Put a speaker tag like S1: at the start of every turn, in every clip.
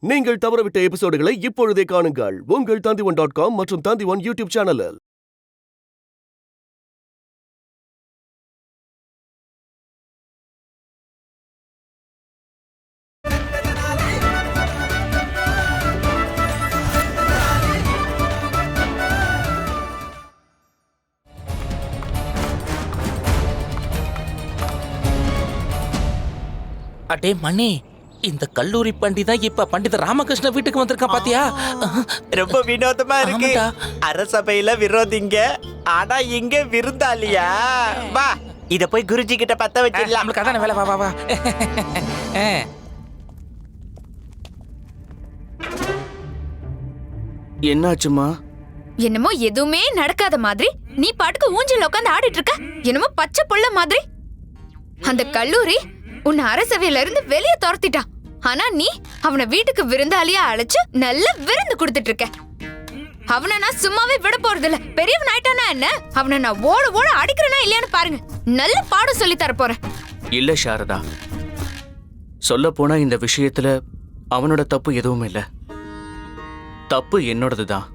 S1: நீங்கள் தவறவிட்ட எபிசோடுகளை இப்பொழுதே காணுங்கள் உங்கள் Tandivan.com மற்றும் Tandivan யூடியூப் சேனலில்.
S2: அடே மணி, இந்த கல்லூரி பண்டிதா இப்ப பண்டித ராமகிருஷ்ண வீட்டுக்கு வந்திருக்கான் பாத்தியா?
S3: ரொம்ப வினோதமா இருக்கு.
S2: ஆமாடா.
S3: அரசபையில விரோதிங்க, ஆனா இங்க விருந்தாளியா? வா, இத போய் குருஜி கிட்ட பத்த வச்சிடலாம்.
S2: நம்மளுக்கு அதான வேலை. வா வா வா.
S4: என்னாச்சுமா?
S5: என்னமோ எதுவுமே நடக்காத மாதிரி நீ பாட்டுக்கு ஊஞ்சல் உட்காந்து ஆடிட்டு இருக்க. என்னமோ பச்சை புள்ள மாதிரி. அந்த கல்லூரி உன்னை அரசவையில இருந்து வெளியே துரத்திட்டான். ஆனா நீ அவனை வீட்டுக்கு விருந்தாளியா அழைச்சு நல்ல விருந்து கொடுத்துட்டு இருக்க. அவனை நான் சும்மாவே விட போறது இல்ல. பெரியவன் ஆயிட்டானா என்ன? அவனை நான் ஓட ஓட அடிக்கிறேனா இல்லையான்னு பாருங்க. நல்ல பாடம் சொல்லி தர போறேன்.
S4: இல்ல சாரதா, சொல்ல போனா இந்த விஷயத்துல அவனோட தப்பு எதுவும் இல்ல. தப்பு என்னோடதுதான்.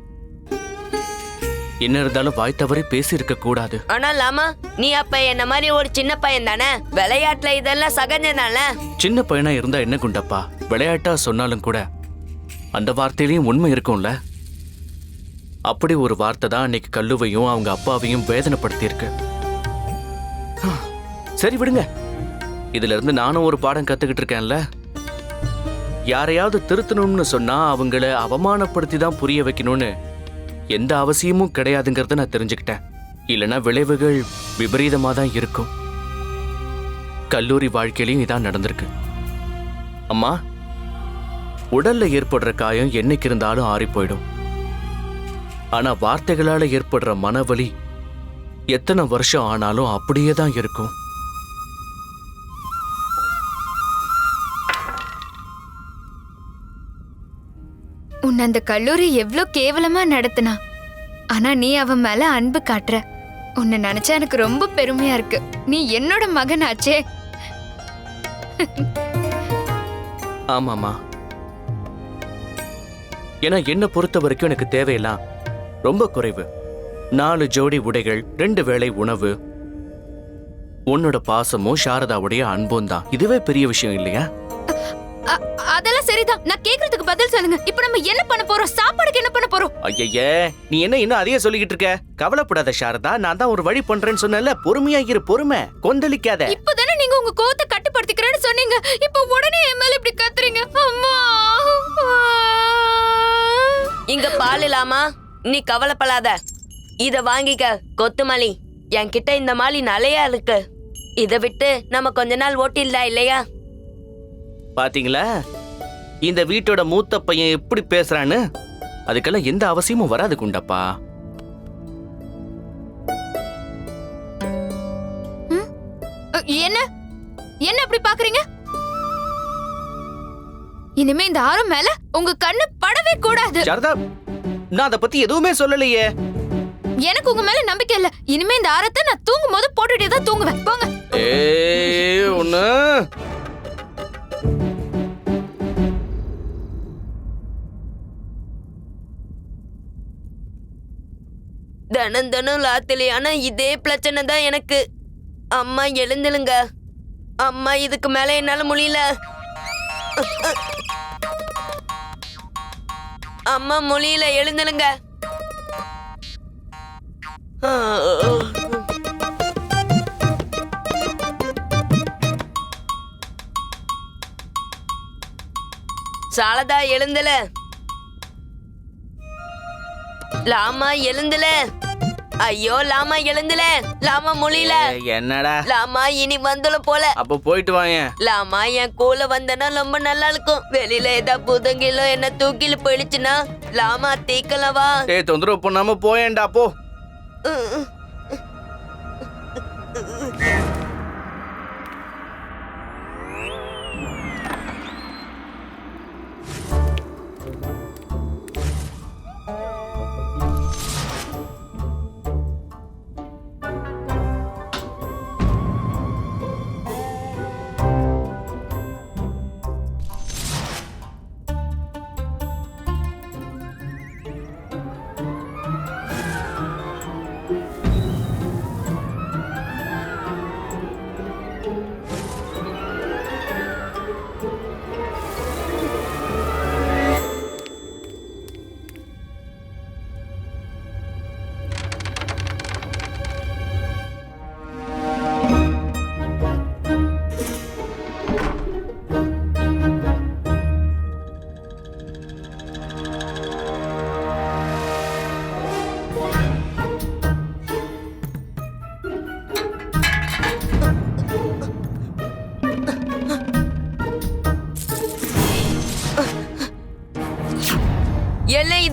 S4: என்ன இருந்தாலும் வாய் தவறி பேசி இருக்க கூடாது.
S6: ஆனா லாமா, நீ அப்ப என்ன மாதிரி ஒரு சின்ன பையன் தானே. விளையாட்டுல இதெல்லாம் சகஜம்தானே.
S4: சின்ன பையனா இருந்தா என்ன குண்டப்பா, விளையாட்டா சொன்னாலும் கூட அந்த வார்த்தையிலயும் உண்மை இருக்கும்ல. அப்படி ஒரு வார்த்தை தான் அன்னைக்கு கல்லுவையும் அவங்க அப்பாவையும் வேதனைப்படுத்தி இருக்கு. சரி விடுங்க, இதுல இருந்து நானும் ஒரு பாடம் கத்துக்கிட்டு இருக்கேன்ல. யாரையாவது திருத்தணும்னு சொன்னா அவங்கள அவமானப்படுத்தி தான் புரிய வைக்கணும்னு எந்த அவசியமும் கிடையாதுங்கிறத நான் தெரிஞ்சுக்கிட்டேன். இல்லைன்னா விளைவுகள் விபரீதமா தான் இருக்கும். கல்லூரி வாழ்க்கையிலையும் இதான் நடந்திருக்கு. அம்மா, உடல்ல ஏற்படுற காயம் என்னைக்கு இருந்தாலும் ஆறி போயிடும். ஆனா வார்த்தைகளால ஏற்படுற மனவலி எத்தனை வருஷம் ஆனாலும் அப்படியே தான் இருக்கும்.
S5: உன்னை அந்த கல்லூரி எவ்ளோ கேவலமா நடத்தினா. ஆனா நீ அவன் மேல அன்பு காட்டுற. உன்னை நினைச்சா எனக்கு ரொம்ப பெருமையா இருக்கு. நீ என்னோட மகனாச்சே.
S4: ஆமாமா, ஏன்னா என்ன பொறுத்த வரைக்கும் எனக்கு தேவையெல்லாம் ரொம்ப குறைவு. 4 ஜோடி உடைகள், 2 வேளை உணவு, உன்னோட பாசமும் சாரதாவுடைய அன்பும் தான். இதுவே பெரிய விஷயம் இல்லையா?
S5: அதெல்லாம் சரிதான். நான் கேக்குறதுக்கு பதில் சொல்லுங்க. இப்ப நம்ம என்ன பண்ண போறோம்? சாப்பாடுக்கு என்ன பண்ண போறோம்?
S4: ஐயே, நீ என்ன இன்னும் அதையே சொல்லிக்கிட்டு இருக்க? கவலைப்படாத சாரதா, நான் தான் ஒரு வழி பண்றேன்னு சொன்னேன்ல. பொறுமையா இரு, பொறுமை, கொந்தளிக்காத.
S5: இப்பதானே நீங்க உங்க கோவத்தை கட்டுப்படுத்திக்கிறேன்னு சொன்னீங்க. இப்ப உடனே என் மேல இப்படி கத்துறீங்க. அம்மா,
S6: இங்க பால் இல்லாமா, நீ கவலைப்படாத. இத வாங்கிக்க கொத்துமல்லி. என்கிட்ட இந்த மாலி நிறையா இருக்கு. இத விட்டு நம்ம கொஞ்ச நாள் ஓட்டிடலாம் இல்லையா?
S4: பாத்தீங்களா இந்த வீட்டோட மூத்த பையன் எப்படி பேசுறான்னு? அதுக்கெல்லாம் எந்த அவசியமும் வராது குண்டப்பா.
S5: என்ன என்ன அப்படி பாக்குறீங்க? இனிமே இந்த ஆரம் மேல உங்க கண்ணு படவே கூடாது.
S4: சாரதா, நான் அத பத்தி எதுவுமே சொல்லலையே.
S5: எனக்கு உங்க மேல நம்பிக்கை இல்ல. இனிமே இந்த ஆரத்தை நான் தூங்கும் போது போட்டுட்டே தான் தூங்குவேன். போங்க.
S4: ஒண்ணு
S6: தினம் தினம் லாத்திலியான இதே பிரச்சனை தான் எனக்கு. அம்மா எழுந்துலுங்க. அம்மா, இதுக்கு மேல என்னால முடியல. அம்மா முடியல, எழுந்துலுங்க. சாரதா எழுந்துல. லாமா எழுந்துல. ஐயோ லாமா எழுந்துல. லாமா முடியல.
S4: என்னடா
S6: லாமா இனி வந்துடும் போல.
S4: அப்ப போயிட்டு வாங்க.
S6: லாமா, என் கூட வந்தனா ரொம்ப நல்லா இருக்கும். வெளியில ஏதா புதங்கிலோ என்ன தூக்கில போயிடுச்சுன்னா லாமா தீக்கலாம். வா.
S4: தொந்தரவு பண்ணாம போயேன்டா போ.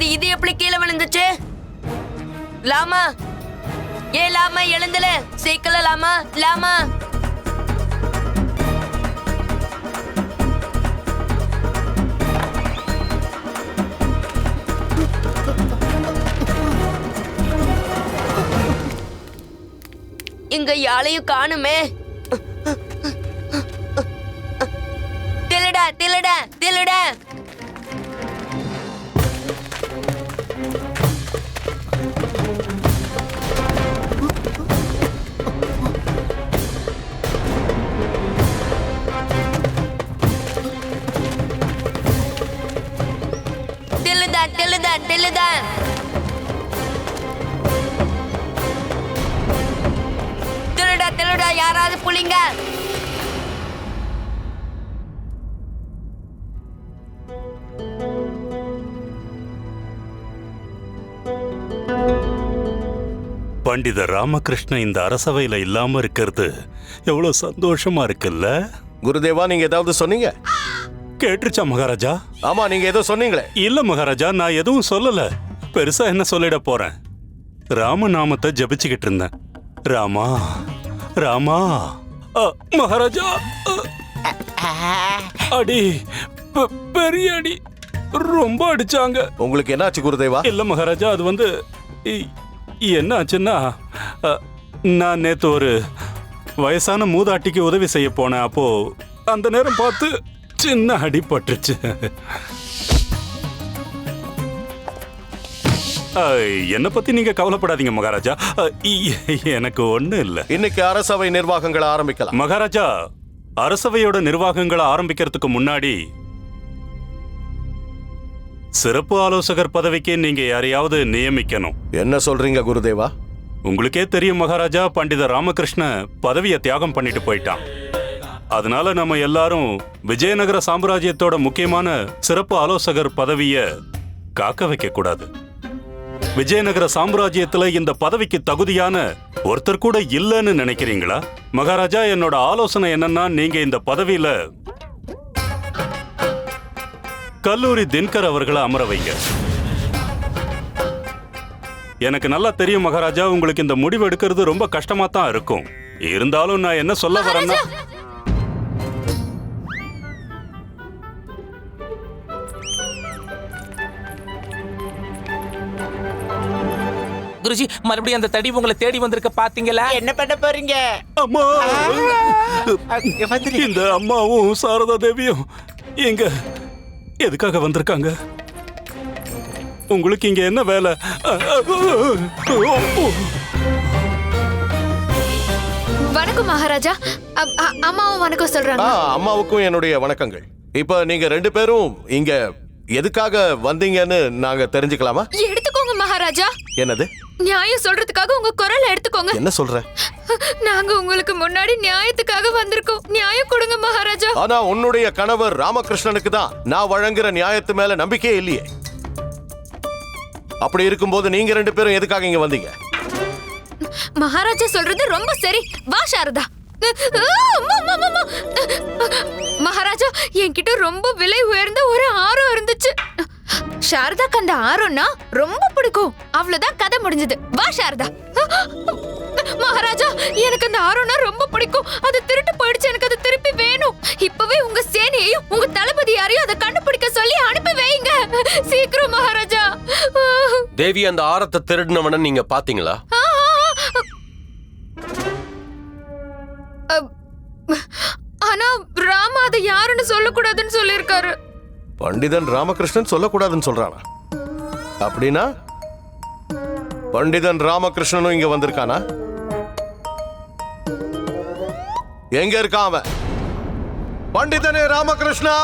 S6: இது எப்படி கீழே விழுந்துச்சு? லாமா, ஏ லாமா எழுந்துல, சீக்கிரம் லாமா, லாமா. இங்க யாழையும் காணுமே. தில்லுடா தில்லுடா தில்லுடா. தில்லுதா தில்லுதா தில்லுதா. தில்லுடா தில்லுடா, யாராவது புளிங்க.
S7: பண்டித ராமகிருஷ்ண இந்த அரசவையில இல்லாம இருக்கிறது எவ்வளவு சந்தோஷமா இருக்குல்ல?
S1: குருதேவா, நீங்க ஏதாவது சொன்னீங்க?
S7: கேட்டுச்சா மகாராஜா?
S1: ஆமா, நீங்க ஏதோ சொன்னீங்களே.
S7: இல்ல மகாராஜா, நான் எதுவும் சொல்லல. பெருசா என்ன சொல்லிட போறேன்? ராமநாமத்தை ஜபிச்சுக்கிட்டு இருந்தேன். ராமா ராமா. மகாராஜா, அடி, பெரிய அடி, ரொம்ப அடிச்சாங்க.
S1: உங்களுக்கு என்னாச்சு குருதேவா?
S7: இல்ல மகாராஜா, அது வந்து என்ன ஆச்சுன்னா, நான் நேத்து ஒரு வயசான மூதாட்டிக்கு உதவி செய்ய போனேன். அப்போ அந்த நேரம் பார்த்து சின்ன அடிபட்டுருச்சு. என்னை பத்தி நீங்க கவலைப்படாதீங்க மகாராஜா, எனக்கு ஒண்ணு இல்ல.
S1: இன்னைக்கு அரசவை நிர்வாகங்களை ஆரம்பிக்கலாம்.
S7: மகாராஜா, அரசவையோட நிர்வாகங்களை ஆரம்பிக்கிறதுக்கு முன்னாடி சிறப்பு ஆலோசகர் பதவிக்கு நீங்க யாரையாவது நியமிக்கணும்.
S1: என்ன சொல்றீங்க குருதேவா?
S7: உங்களுக்கே தெரியும் மகாராஜா, பண்டித ராமகிருஷ்ண பதவியை தியாகம் பண்ணிட்டு போயிட்டான். அதனால நம்ம எல்லாரும் விஜயநகர சாம்ராஜ்யத்தோட முக்கியமான சிறப்பு ஆலோசகர் பதவியை காக்க வைக்க கூடாது. விஜயநகர சாம்ராஜ்யத்துல இந்த பதவிக்கு தகுதியான ஒருத்தர் கூட இல்லைன்னு நினைக்கிறீங்களா? மகாராஜா, என்னோட ஆலோசனை என்னன்னா, நீங்க இந்த பதவியில கல்லூரி தின்கர் அவர்களை அமர வைங்க. எனக்கு நல்லா தெரியும் மகாராஜா, உங்களுக்கு இந்த முடிவு எடுக்கிறது ரொம்ப கஷ்டமா தான் இருக்கும். இருந்தாலும் நான் என்ன சொல்ல வரேன்னா,
S2: குருஜி, மறுபடியும் அந்த தடி உங்களை தேடி வந்திருக்க பாத்தீங்களா?
S3: என்ன பண்ண போறீங்க?
S7: அம்மா, இந்த அம்மாவும் சாரதா தேவியும் எங்க எதுக்காக வந்திருக்காங்க? உங்களுக்கு இங்க என்ன வேலை?
S5: வணக்கம் மகாராஜா. அம்மாவும் வணக்கம் சொல்றாங்க.
S1: அம்மாவுக்கும் என்னுடைய வணக்கங்கள். இப்ப நீங்க ரெண்டு பேரும் இங்க எதுக்காக வந்தீங்கன்னு நாங்க தெரிஞ்சுக்கலாமா?
S5: எடுத்துக்கோங்க மகாராஜா.
S1: என்னது?
S5: நியாயம் சொல்றதுக்காக உங்க குரலை எடுத்துக்கோங்க.
S1: என்ன சொல்ற?
S5: நாங்க உங்களுக்கு முன்னாடி நியாயத்துக்காக வந்திருக்கோம். நியாயம் கொடுங்க மகாராஜா.
S1: ஆனா உன்னுடைய கணவர் ராமகிருஷ்ணனுக்கு தான் நான் வழங்குற நியாயத்து மேல நம்பிக்கையே இல்லையே. அப்படி இருக்கும்போது நீங்க ரெண்டு பேரும் எதுக்காக இங்க வந்தீங்க?
S5: மகாராஜா சொல்றது ரொம்ப சரி. வா சாரதா. மகாராஜா, என்கிட்ட ரொம்ப விலை உயர்ந்த ஒரு ஆரம் இருந்துச்சு. சாரதாக்கு அந்த ஆரம்னா ரொம்ப பிடிக்கும். அவ்வளவுதான், கதை முடிஞ்சது. வா சாரதா. மகாராஜா, எனக்கு அந்த ஆரம்னா ரொம்ப பிடிக்கும். அது திருட்டு போயிடுச்சு. எனக்கு அது திருப்பி வேணும். இப்பவே உங்க சேனையையும் உங்க தளபதி யாரையும் அதை கண்டுபிடிக்க சொல்லி அனுப்பி வைங்க. சீக்கிரம் மகாராஜா.
S8: தேவி, அந்த ஆரத்தை திருடினவன நீங்க பாத்தீங்களா?
S5: ஆனா ராமா அதை யாருன்னு சொல்லக்கூடாதுன்னு சொல்லிருக்காரு.
S1: பண்டிதன் ராமகிருஷ்ணன் சொல்லக்கூடாதுன்னு சொல்றானா? அப்படின்னா பண்டிதன் ராமகிருஷ்ணனும் இங்க வந்திருக்கானா? எங்க இருக்கான் அவன்? பண்டிதனே ராமகிருஷ்ணா!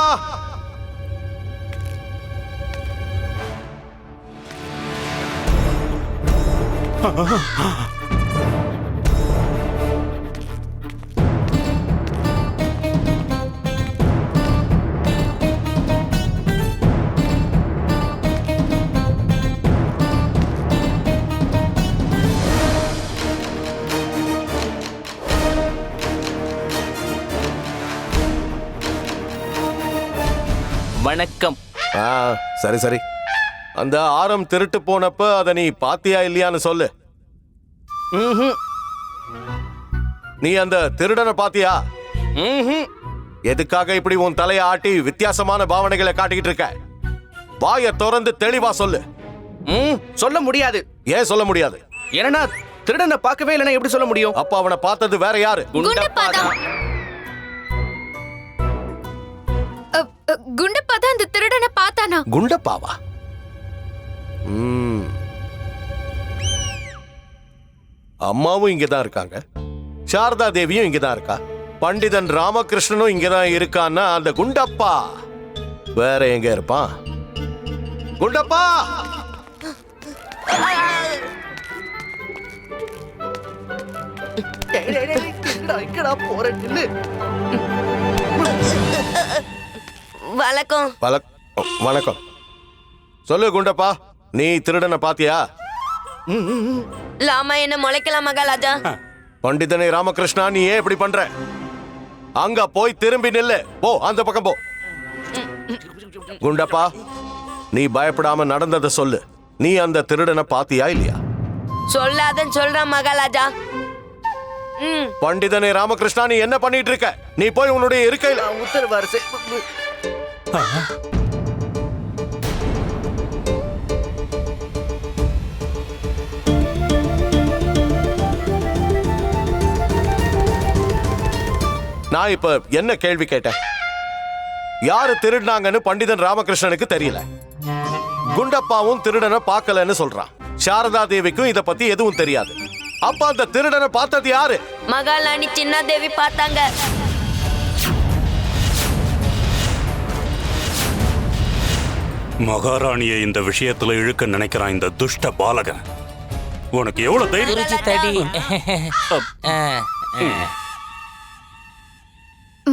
S4: வணக்கம்.
S1: சரி சரி. அந்த ஆரம் திருட்டு போனப்ப அதை நீ பாத்தியா இல்லையான்னு சொல்லு.
S4: ம்ஹும்.
S1: நீ அந்த திருடனை பாத்தியா?
S4: ம்ஹும்.
S1: எதுக்காக இப்படி உன் தலையை ஆட்டி வித்தியாசமான பாவனைகளை காட்டிக்கிட்டு இருக்க? வாயை திறந்து தெளிவா சொல்லு.
S4: சொல்ல முடியாது.
S1: ஏன் சொல்ல முடியாது?
S4: ஏன்னா திருடனை பார்க்கவே இல்லைன்னா எப்படி சொல்ல முடியும்?
S1: அப்ப அவனை பார்த்தது வேற யாரு?
S5: குண்டப்பா தான். குண்டப்பா தான் அந்த திருடனை பார்த்தானா?
S1: குண்டப்பாவா? அம்மாவும் இங்கதான் இருக்காங்க, சாரதா தேவியும் இங்கதான் இருக்கா, பண்டிதன் ராமகிருஷ்ணனும் இங்கதான் இருக்கான்னா அந்த குண்டப்பா வேற எங்க இருப்பான்? குண்டப்பா!
S6: வணக்கம்.
S1: வணக்கம். சொல்லு குண்டப்பா, நீ திருடனை பாத்தியா?
S6: லாமா என்ன முளைக்கலாம் மகாராஜா.
S1: பண்டிதனை ராமகிருஷ்ணா, நீ ஏன் இப்படி பண்ற? அங்க போய் திரும்பி நில்லு. போ, அந்த பக்கம் போ. குண்டப்பா, நீ பயப்படாம நடந்ததை சொல்லு. நீ அந்த திருடனை பாத்தியா இல்லையா?
S6: சொல்லாதன்னு சொல்றான் மகாராஜா.
S1: பண்டிதனை ராமகிருஷ்ணா, நீ என்ன பண்ணிட்டு இருக்க? நீ போய் உன்னுடைய இருக்கையில
S4: உத்தரவாரு.
S1: நான் இப்ப என்ன கேள்வி கேட்டேன்? யாரு திருடினாங்கன்னு பண்டிதன் ராமகிருஷ்ணனுக்கு தெரியல. குண்டப்பாவும் திருடனை பார்க்கலன்னு சொல்றான். சாரதா தேவிக்கும் இத பத்தி எதுவும் தெரியாது. அப்ப அந்த திருடனை பார்த்தது யாரு?
S6: மகாராணி சின்ன தேவி பார்த்தாங்க.
S7: மகாராணியை இந்த விஷயத்துல இழுக்க நினைக்கிறான் இந்த துஷ்ட பாலகன். உனக்கு எவ்வளவு தைரியம்?
S2: குருஜி தடி.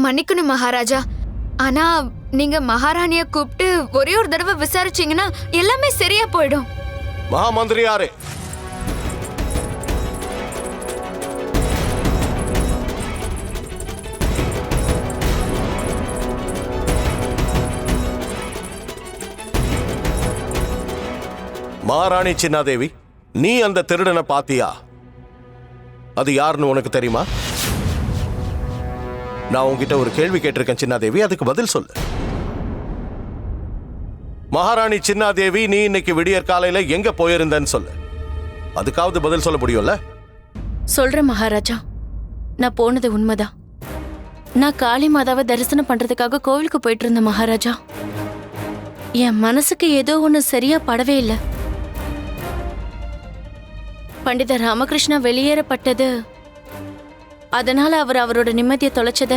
S5: மன்னிக்கணும் மகாராஜா, ஆனா நீங்க மகாராணிய கூப்பிட்டு ஒரே ஒரு தடவை விசாரிச்சீங்கன்னா எல்லாமே சரியா போயிடும்.
S1: மகாமந்திரி யாரு? மகாராணி சின்னாதேவி, நீ அந்த திருடனை பாத்தியா? அது யாருன்னு உனக்கு தெரியுமா? நான் உன்கிட்ட ஒரு கேள்வி கேட்டிருக்கேன் சின்னாதேவி, அதுக்கு பதில் சொல்லு. மகாராணி சின்னாதேவி, நீ இன்னைக்கு விடியற் காலையில எங்க போயிருந்தன்னு சொல்லு. அதுக்காவது பதில் சொல்ல முடியும்ல?
S9: சொல்றேன் மகாராஜா, நான் போனது உண்மைதான். நான் காளி மாதாவை தரிசனம் பண்றதுக்காக கோவிலுக்கு போயிட்டு இருந்தேன் மகாராஜா. என் மனசுக்கு ஏதோ ஒண்ணு சரியா படவே இல்லை. பண்டித ராமகிருஷ்ணா வெளியேறப்பட்டது, அதனால அவர் அவரோட நிம்மதியை தொலைச்சத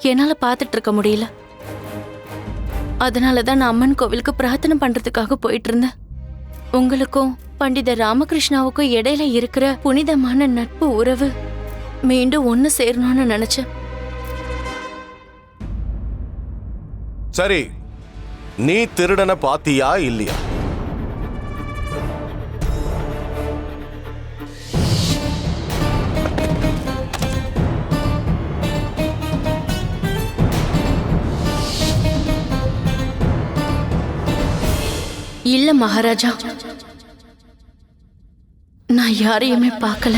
S9: என்னால பார்த்துட்டு இருக்க முடியல. அதனாலதான் நான் அம்மன் கோவிலுக்கு பிரார்த்தனை பண்றதுக்காக போயிட்டு இருந்தேன். உங்களுக்கும் பண்டித ராமகிருஷ்ணாவுக்கும் இடையில இருக்கிற புனிதமான நட்பு உறவு மீண்டும் ஒன்னு சேரணும்னு நினைச்சேன்.
S1: சரி, நீ திருடனை பாத்தியா இல்லையா?
S9: இல்ல மகாராஜா, நான் யாரையுமே பார்க்கல.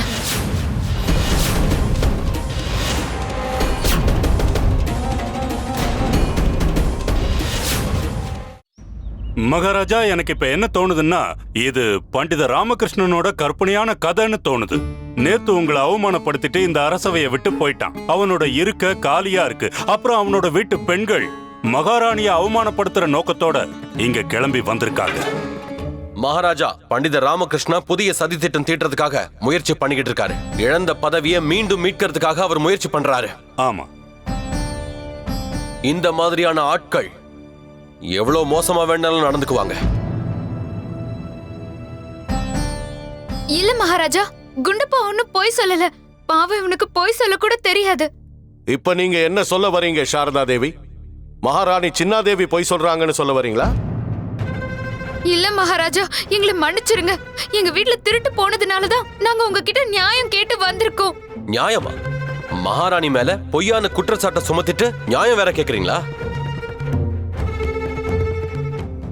S7: மகாராஜா, எனக்கு இப்ப என்ன தோணுதுன்னா, இது பண்டித ராமகிருஷ்ணனோட கற்பனையான கதைன்னு தோணுது. நேத்து உங்களை அவமானப்படுத்திட்டு இந்த அரசவையை விட்டு போயிட்டான். அவனோட இருக்க காலியா இருக்கு. அப்புறம் அவனோட வீட்டு பெண்கள் மகாராணிய அவமானப்படுத்துற நோக்கத்தோட இங்க கிளம்பி வந்திருக்காங்க.
S8: மகாராஜா, பண்டித ராமகிருஷ்ணா புதிய சதி திட்டம் தீட்டுறதுக்காக முயற்சி பண்ணிக்கிட்டு இருக்காரு. இழந்த பதவியை மீண்டும் மீட்கிறதுக்காக அவர் முயற்சி பண்றாரு.
S7: ஆமா,
S8: இந்த மாதிரியான ஆட்கள் எவ்வளவு மோசமா வேணாலும் நடந்துக்குவாங்க.
S5: இல்ல மகாராஜா, குண்டப்பா ஒண்ணும் பொய் சொல்லல. பாவம், இவனுக்கு பொய் சொல்ல கூட தெரியாது.
S1: இப்ப நீங்க என்ன சொல்ல வரீங்க சாரதா தேவி? மகாராணி சின்னாதேவி பொய் சொல்றாங்கன்னு சொல்ல வரீங்களா?
S5: இல்ல மகாராஜா, எங்களை மன்னிச்சிருங்க. எங்க வீட்டுல திருட்டு போனதுனாலதான் நாங்க உங்ககிட்ட நியாயம் கேட்டு வந்திருக்கோம்.
S8: நியாயமா? மகாராணி மேல பொய்யான குற்றச்சாட்டை சுமத்திட்டு நியாயம் வேற கேக்குறீங்களா?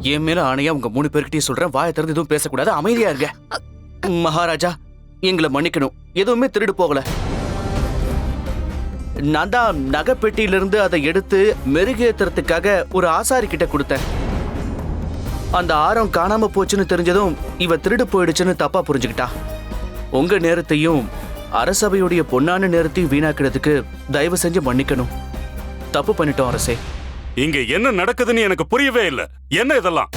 S4: என் மேல ஆணையா உங்க 3 பேர்கிட்டயும் சொல்றேன், வாயை திறந்து எதுவும் பேசக்கூடாது, அமைதியா இருங்க. மகாராஜா, எங்களை மன்னிக்கணும், எதுவுமே திருடு போகல. நான் தான் நகைப்பெட்டியிலிருந்து அதை எடுத்து மெருகேத்துறதுக்காக ஒரு ஆசாரி கிட்ட கொடுத்தேன். அந்த ஆரம் காணாம போச்சுன்னு தெரிஞ்சதும் இவ திருடு போயிடுச்சுன்னு தப்பா புரிஞ்சுக்கிட்டா. உங்க நேரத்தையும் அரசபையுடைய பொன்னான நேரத்தையும் வீணாக்கிறதுக்கு தயவு செஞ்சு மன்னிக்கணும். தப்பு பண்ணிட்டோம் அரசே.
S7: இங்க என்ன நடக்குதுன்னு எனக்கு புரியவே இல்ல. என்ன இதெல்லாம்?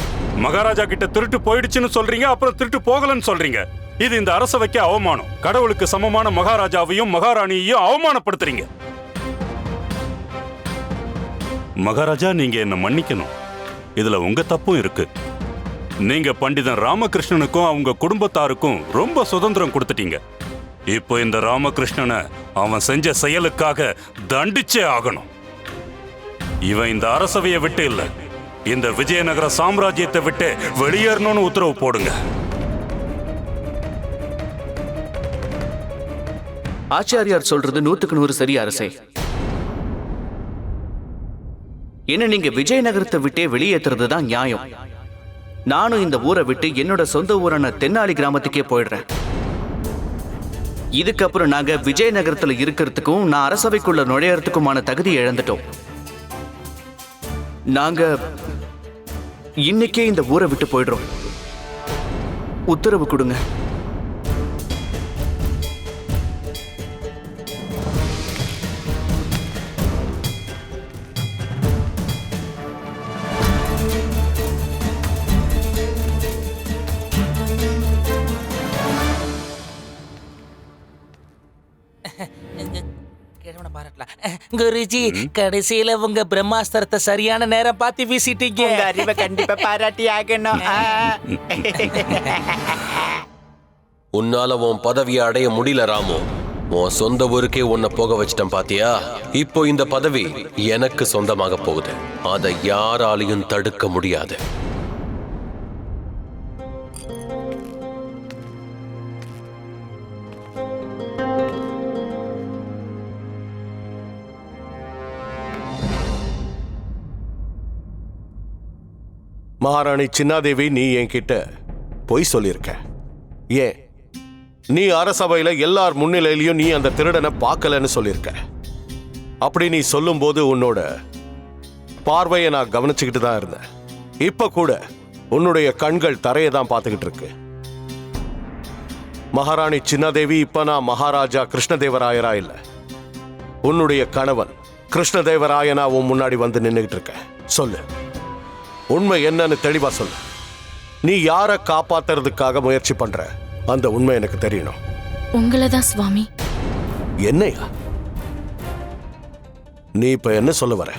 S7: மகாராஜா கிட்ட திருட்டு போயிடுச்சுன்னு சொல்றீங்க, அப்புறம் திருட்டு போகலன்னு சொல்றீங்க. இது இந்த அரசவைக்கு அவமானம். கடவுளுக்கு சமமான மகாராஜாவையும் மகாராணியையும் அவமானப்படுத்துறீங்க. மகாராஜா, நீங்க என்ன மன்னிக்கணும். இதுல உங்க தப்பும் இருக்கு. நீங்க பண்டிதன் ராமகிருஷ்ணனுக்கும் அவங்க குடும்பத்தாருக்கும் ரொம்ப சுதந்திரம் கொடுத்துட்டீங்க. இப்போ இந்த ராமகிருஷ்ணனை அவன் செஞ்ச செயலுக்காக தண்டிச்சே ஆகணும். இவன் இந்த அரசவையை விட்டு இல்ல, இந்த விஜயநகர சாம்ராஜ்யத்தை விட்டு வெளியேறணும்னு உத்தரவு போடுங்க.
S4: ஆச்சாரியார் சொல்றது 100க்கு 100 சரி அரசே. என்ன நீங்க விஜயநகரத்தை விட்டே வெளியேற்றுறது தான் நியாயம். நானும் இந்த ஊரை விட்டு என்னோட சொந்த ஊரான தென்னாலி கிராமத்துக்கே போயிடுறேன். இதுக்கப்புறம் நாங்க விஜயநகரத்துல இருக்கிறதுக்கும் நான் அரசவைக்குள்ள நுழையறதுக்குமான தகுதி இழந்துட்டோம். நாங்க இன்னைக்கே இந்த ஊரை விட்டு போயிடுறோம். உத்தரவு கொடுங்க.
S2: குருஜி, கடைசியில உங்க பிரம்மாஸ்திரத்தை சரியான நேரம் பார்த்து வீசிட்டீங்க.
S3: உங்க அறிவை கண்டிப்பா பாராட்டி ஆகணும்.
S8: உன்னால உன் பதவியை அடைய முடியல ராமு. உன் சொந்த ஊருக்கே உன்னை போக வச்சிட்டேன் பாத்தியா? இப்போ இந்த பதவி எனக்கு சொந்தமாக போகுது. அதை யாராலையும் தடுக்க முடியாது.
S1: மகாராணி சின்னாதேவி, நீ என்கிட்ட பொய் சொல்லியிருக்க. ஏன்? நீ அரசபையில எல்லார் முன்னிலையிலையும் நீ அந்த திருடனை பார்க்கலன்னு சொல்லியிருக்க. அப்படி நீ சொல்லும்போது உன்னோட பார்வையை நான் கவனிச்சுக்கிட்டு தான் இருந்தேன். இப்ப கூட உன்னுடைய கண்கள் தரையை தான் பார்த்துக்கிட்டு இருக்கு. மகாராணி சின்னாதேவி, இப்ப நான் மகாராஜா கிருஷ்ணதேவராயரா இல்ல, உன்னுடைய கணவன் கிருஷ்ணதேவராயனா உன் முன்னாடி வந்து நின்றுகிட்டு இருக்க. சொல்லு, உண்மை என்னன்னு தெளிவா சொல்லு. நீ யாரை காப்பாத்துறதுக்காக முயற்சி பண்ற? அந்த உண்மை எனக்கு தெரியணும்.
S9: உங்களதான் சுவாமி.
S1: என்னையா நீ இப்ப என்ன சொல்ல வர?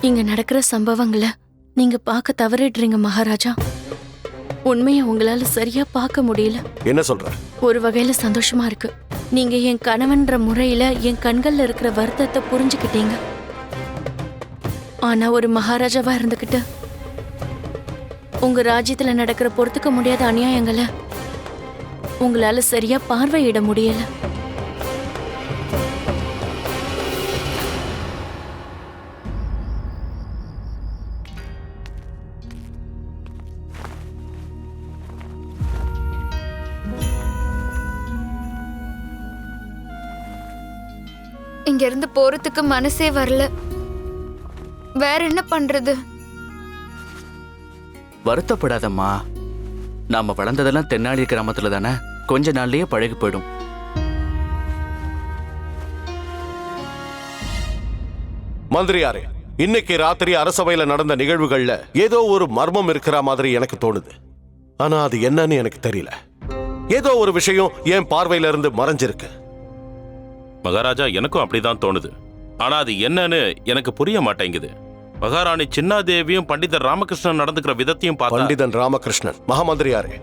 S9: இங்க நடக்கிற சம்பவங்களை நீங்க பார்க்க தவறிடுறீங்க மகாராஜா. உண்மையை உங்களால சரியா பார்க்க முடியல.
S1: என்ன சொல்ற?
S9: ஒரு வகையில சந்தோஷமா இருக்கு. நீங்க என் கணவன்ற முறையில என் கண்கள்ல இருக்கிற வருத்தத்தை புரிஞ்சுக்கிட்டீங்க. ஆனா ஒரு மகாராஜாவா இருந்துகிட்டு உங்க ராஜ்யத்துல நடக்கிற பொறுத்துக்க முடியாத அநியாயங்களை உங்களால சரியா பார்வையிட முடியல.
S5: இங்க இருந்து போறதுக்கு மனசே வரல. வேற என்ன பண்றது?
S4: வருத்தப்படாதம்மா. நாம வளர்ந்ததெல்லாம் தென்னாலி கிராமத்துல தானே, கொஞ்ச நாள்லயே பழகி போயிடும்.
S1: மந்திரியாரே, இன்னைக்கு ராத்திரி அரசவையில நடந்த நிகழ்வுகள்ல ஏதோ ஒரு மர்மம் இருக்கிற மாதிரி எனக்கு தோணுது. ஆனா அது என்னன்னு எனக்கு தெரியல. ஏதோ ஒரு விஷயம் என் பார்வையில இருந்து மறைஞ்சிருக்கு.
S10: மகாராஜா, எனக்கும் அப்படிதான் தோணுது. ஆனா அது என்னன்னு எனக்கு புரிய மாட்டேங்குது. மகாராணி சின்னாதேவியும் பண்டிதர் ராமகிருஷ்ணன் நடந்துக்கிற விதத்தையும் பார்த்தா...
S1: பண்டிதன் ராமகிருஷ்ணன், மகாமந்திரியாரே,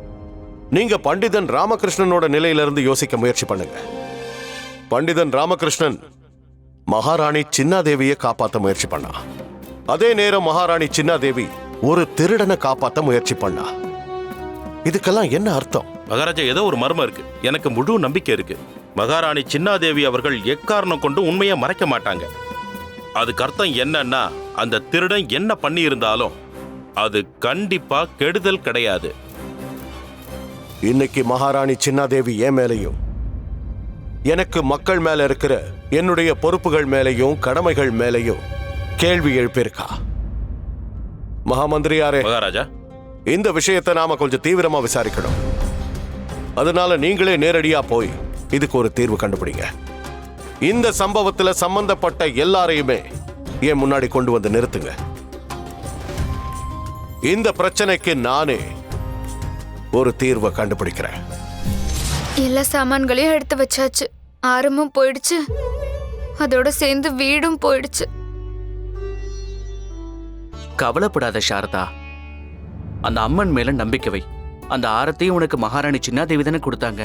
S1: நீங்க பண்டிதன் ராமகிருஷ்ணனோட நிலையிலிருந்து யோசிக்க முயற்சி பண்ணுங்க. பண்டிதன் ராமகிருஷ்ணன் மகாராணி சின்னாதேவியை காப்பாற்ற முயற்சி பண்ணா. அதே நேரம் மகாராணி சின்னாதேவி ஒரு திருடனை காப்பாற்ற முயற்சி பண்ணா. இதுக்கெல்லாம் என்ன அர்த்தம்?
S10: மகாராஜா, ஏதோ ஒரு மர்மம் இருக்கு. எனக்கு முழு நம்பிக்கை இருக்கு. மகாராணி சின்னாதேவி அவர்கள் எக்காரணம் கொண்டு உண்மையை மறைக்க மாட்டாங்க. அதுக்கு அர்த்தம் என்னன்னா, அந்த திருடன் என்ன பண்ணி இருந்தாலும் அது கண்டிப்பா கெடுதல் கிடையாது.
S1: இன்னைக்கு மகாராணி சின்னாதேவி என் மேலையும் எனக்கு மக்கள் மேல இருக்கிற என்னுடைய பொறுப்புகள் மேலையும் கடமைகள் மேலையும் கேள்வி எழுப்பியிருக்கா. மகாமந்திரியாரே,
S10: மகாராஜா,
S1: இந்த விஷயத்தை நாம கொஞ்சம் தீவிரமா விசாரிக்கணும். அதனால நீங்களே நேரடியா போய் இதுக்கு ஒரு தீர்வு கண்டுபிடிங்க. இந்த சம்பவத்துல சம்பந்தப்பட்ட எல்லாரையுமே என் முன்னாடி கொண்டு வந்து நிறுத்துங்க. இந்த பிரச்சனைக்கு நானே ஒரு தீர்வை கண்டுபிடிக்கிறேன்.
S5: எல்லா சாமான்களையும் எடுத்து வச்சாச்சு. ஆரமும் போயிடுச்சு, அதோட சேர்ந்து வீடும் போயிடுச்சு.
S4: கவலைப்படாத சாரதா, அந்த அம்மன் மேல நம்பிக்கை வை. அந்த ஆரத்தையும் உனக்கு மகாராணி சின்னாதேவி தானே கொடுத்தாங்க.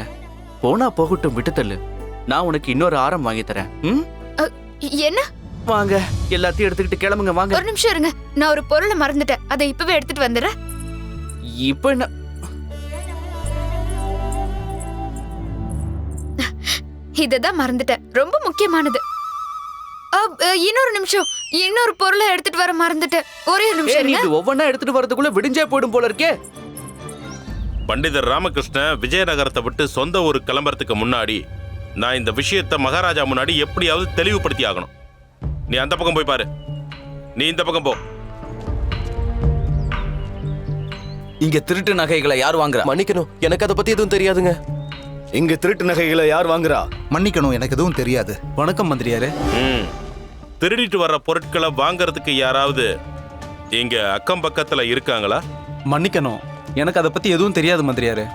S4: போனா போகட்டும், விட்டு தள்ளு. நான் உனக்கு இன்னொரு ஆரம் வாங்கி தரேன்.
S5: என்ன?
S4: வாங்க, எல்லாத்தையும் எடுத்துக்கிட்டு கிளம்புங்க. வாங்க.
S5: ஒரு நிமிஷம் இருங்க, நான் ஒரு பொருளை மறந்துட்டேன். அதை இப்பவே எடுத்துட்டு வந்துடுறேன்.
S4: இப்ப என்ன?
S5: இததான் மறந்துட்டேன், ரொம்ப முக்கியமானது. இன்னொரு நிமிஷம், இன்னொரு பொருளை எடுத்துட்டு வர மறந்துட்டேன். ஒரே ஒரு நிமிஷம் இருங்க.
S4: ஒவ்வொன்னா எடுத்துட்டு வரதுக்குள்ள விடிஞ்சே போயிடும் போல இருக்கே.
S10: பண்டிதர் ராமகிருஷ்ணன் விஜயநகரத்தை விட்டு சொந்த ஊர் கிளம்புறதுக்கு முன்னாடி நான் இந்த விஷயத்தை மகாராஜா முன்னாடி எப்படியாவது தெளிவுபடுத்தி ஆகணும். நீ அந்த பக்கம் போய் பாரு, நீ இந்த பக்கம் போ.
S11: இங்க திருட்டு நகைகளை யார் வாங்குறா?
S12: மன்னிக்கணும், எனக்கு அதை பத்தி எதுவும் தெரியாதுங்க.
S11: இங்க திருட்டு நகைகளை யார் வாங்குறா?
S13: மன்னிக்கணும், எனக்கு எதுவும் தெரியாது.
S11: வணக்கம் மந்திரியாரே.
S10: திருடிட்டு வர்ற பொருட்களை வாங்கறதுக்கு யாராவது இங்க அக்கம் பக்கத்துல இருக்காங்களா?
S11: மன்னிக்கணும், எனக்கு அதை பத்தி எதுவும் தெரியாது மந்திரியாரே.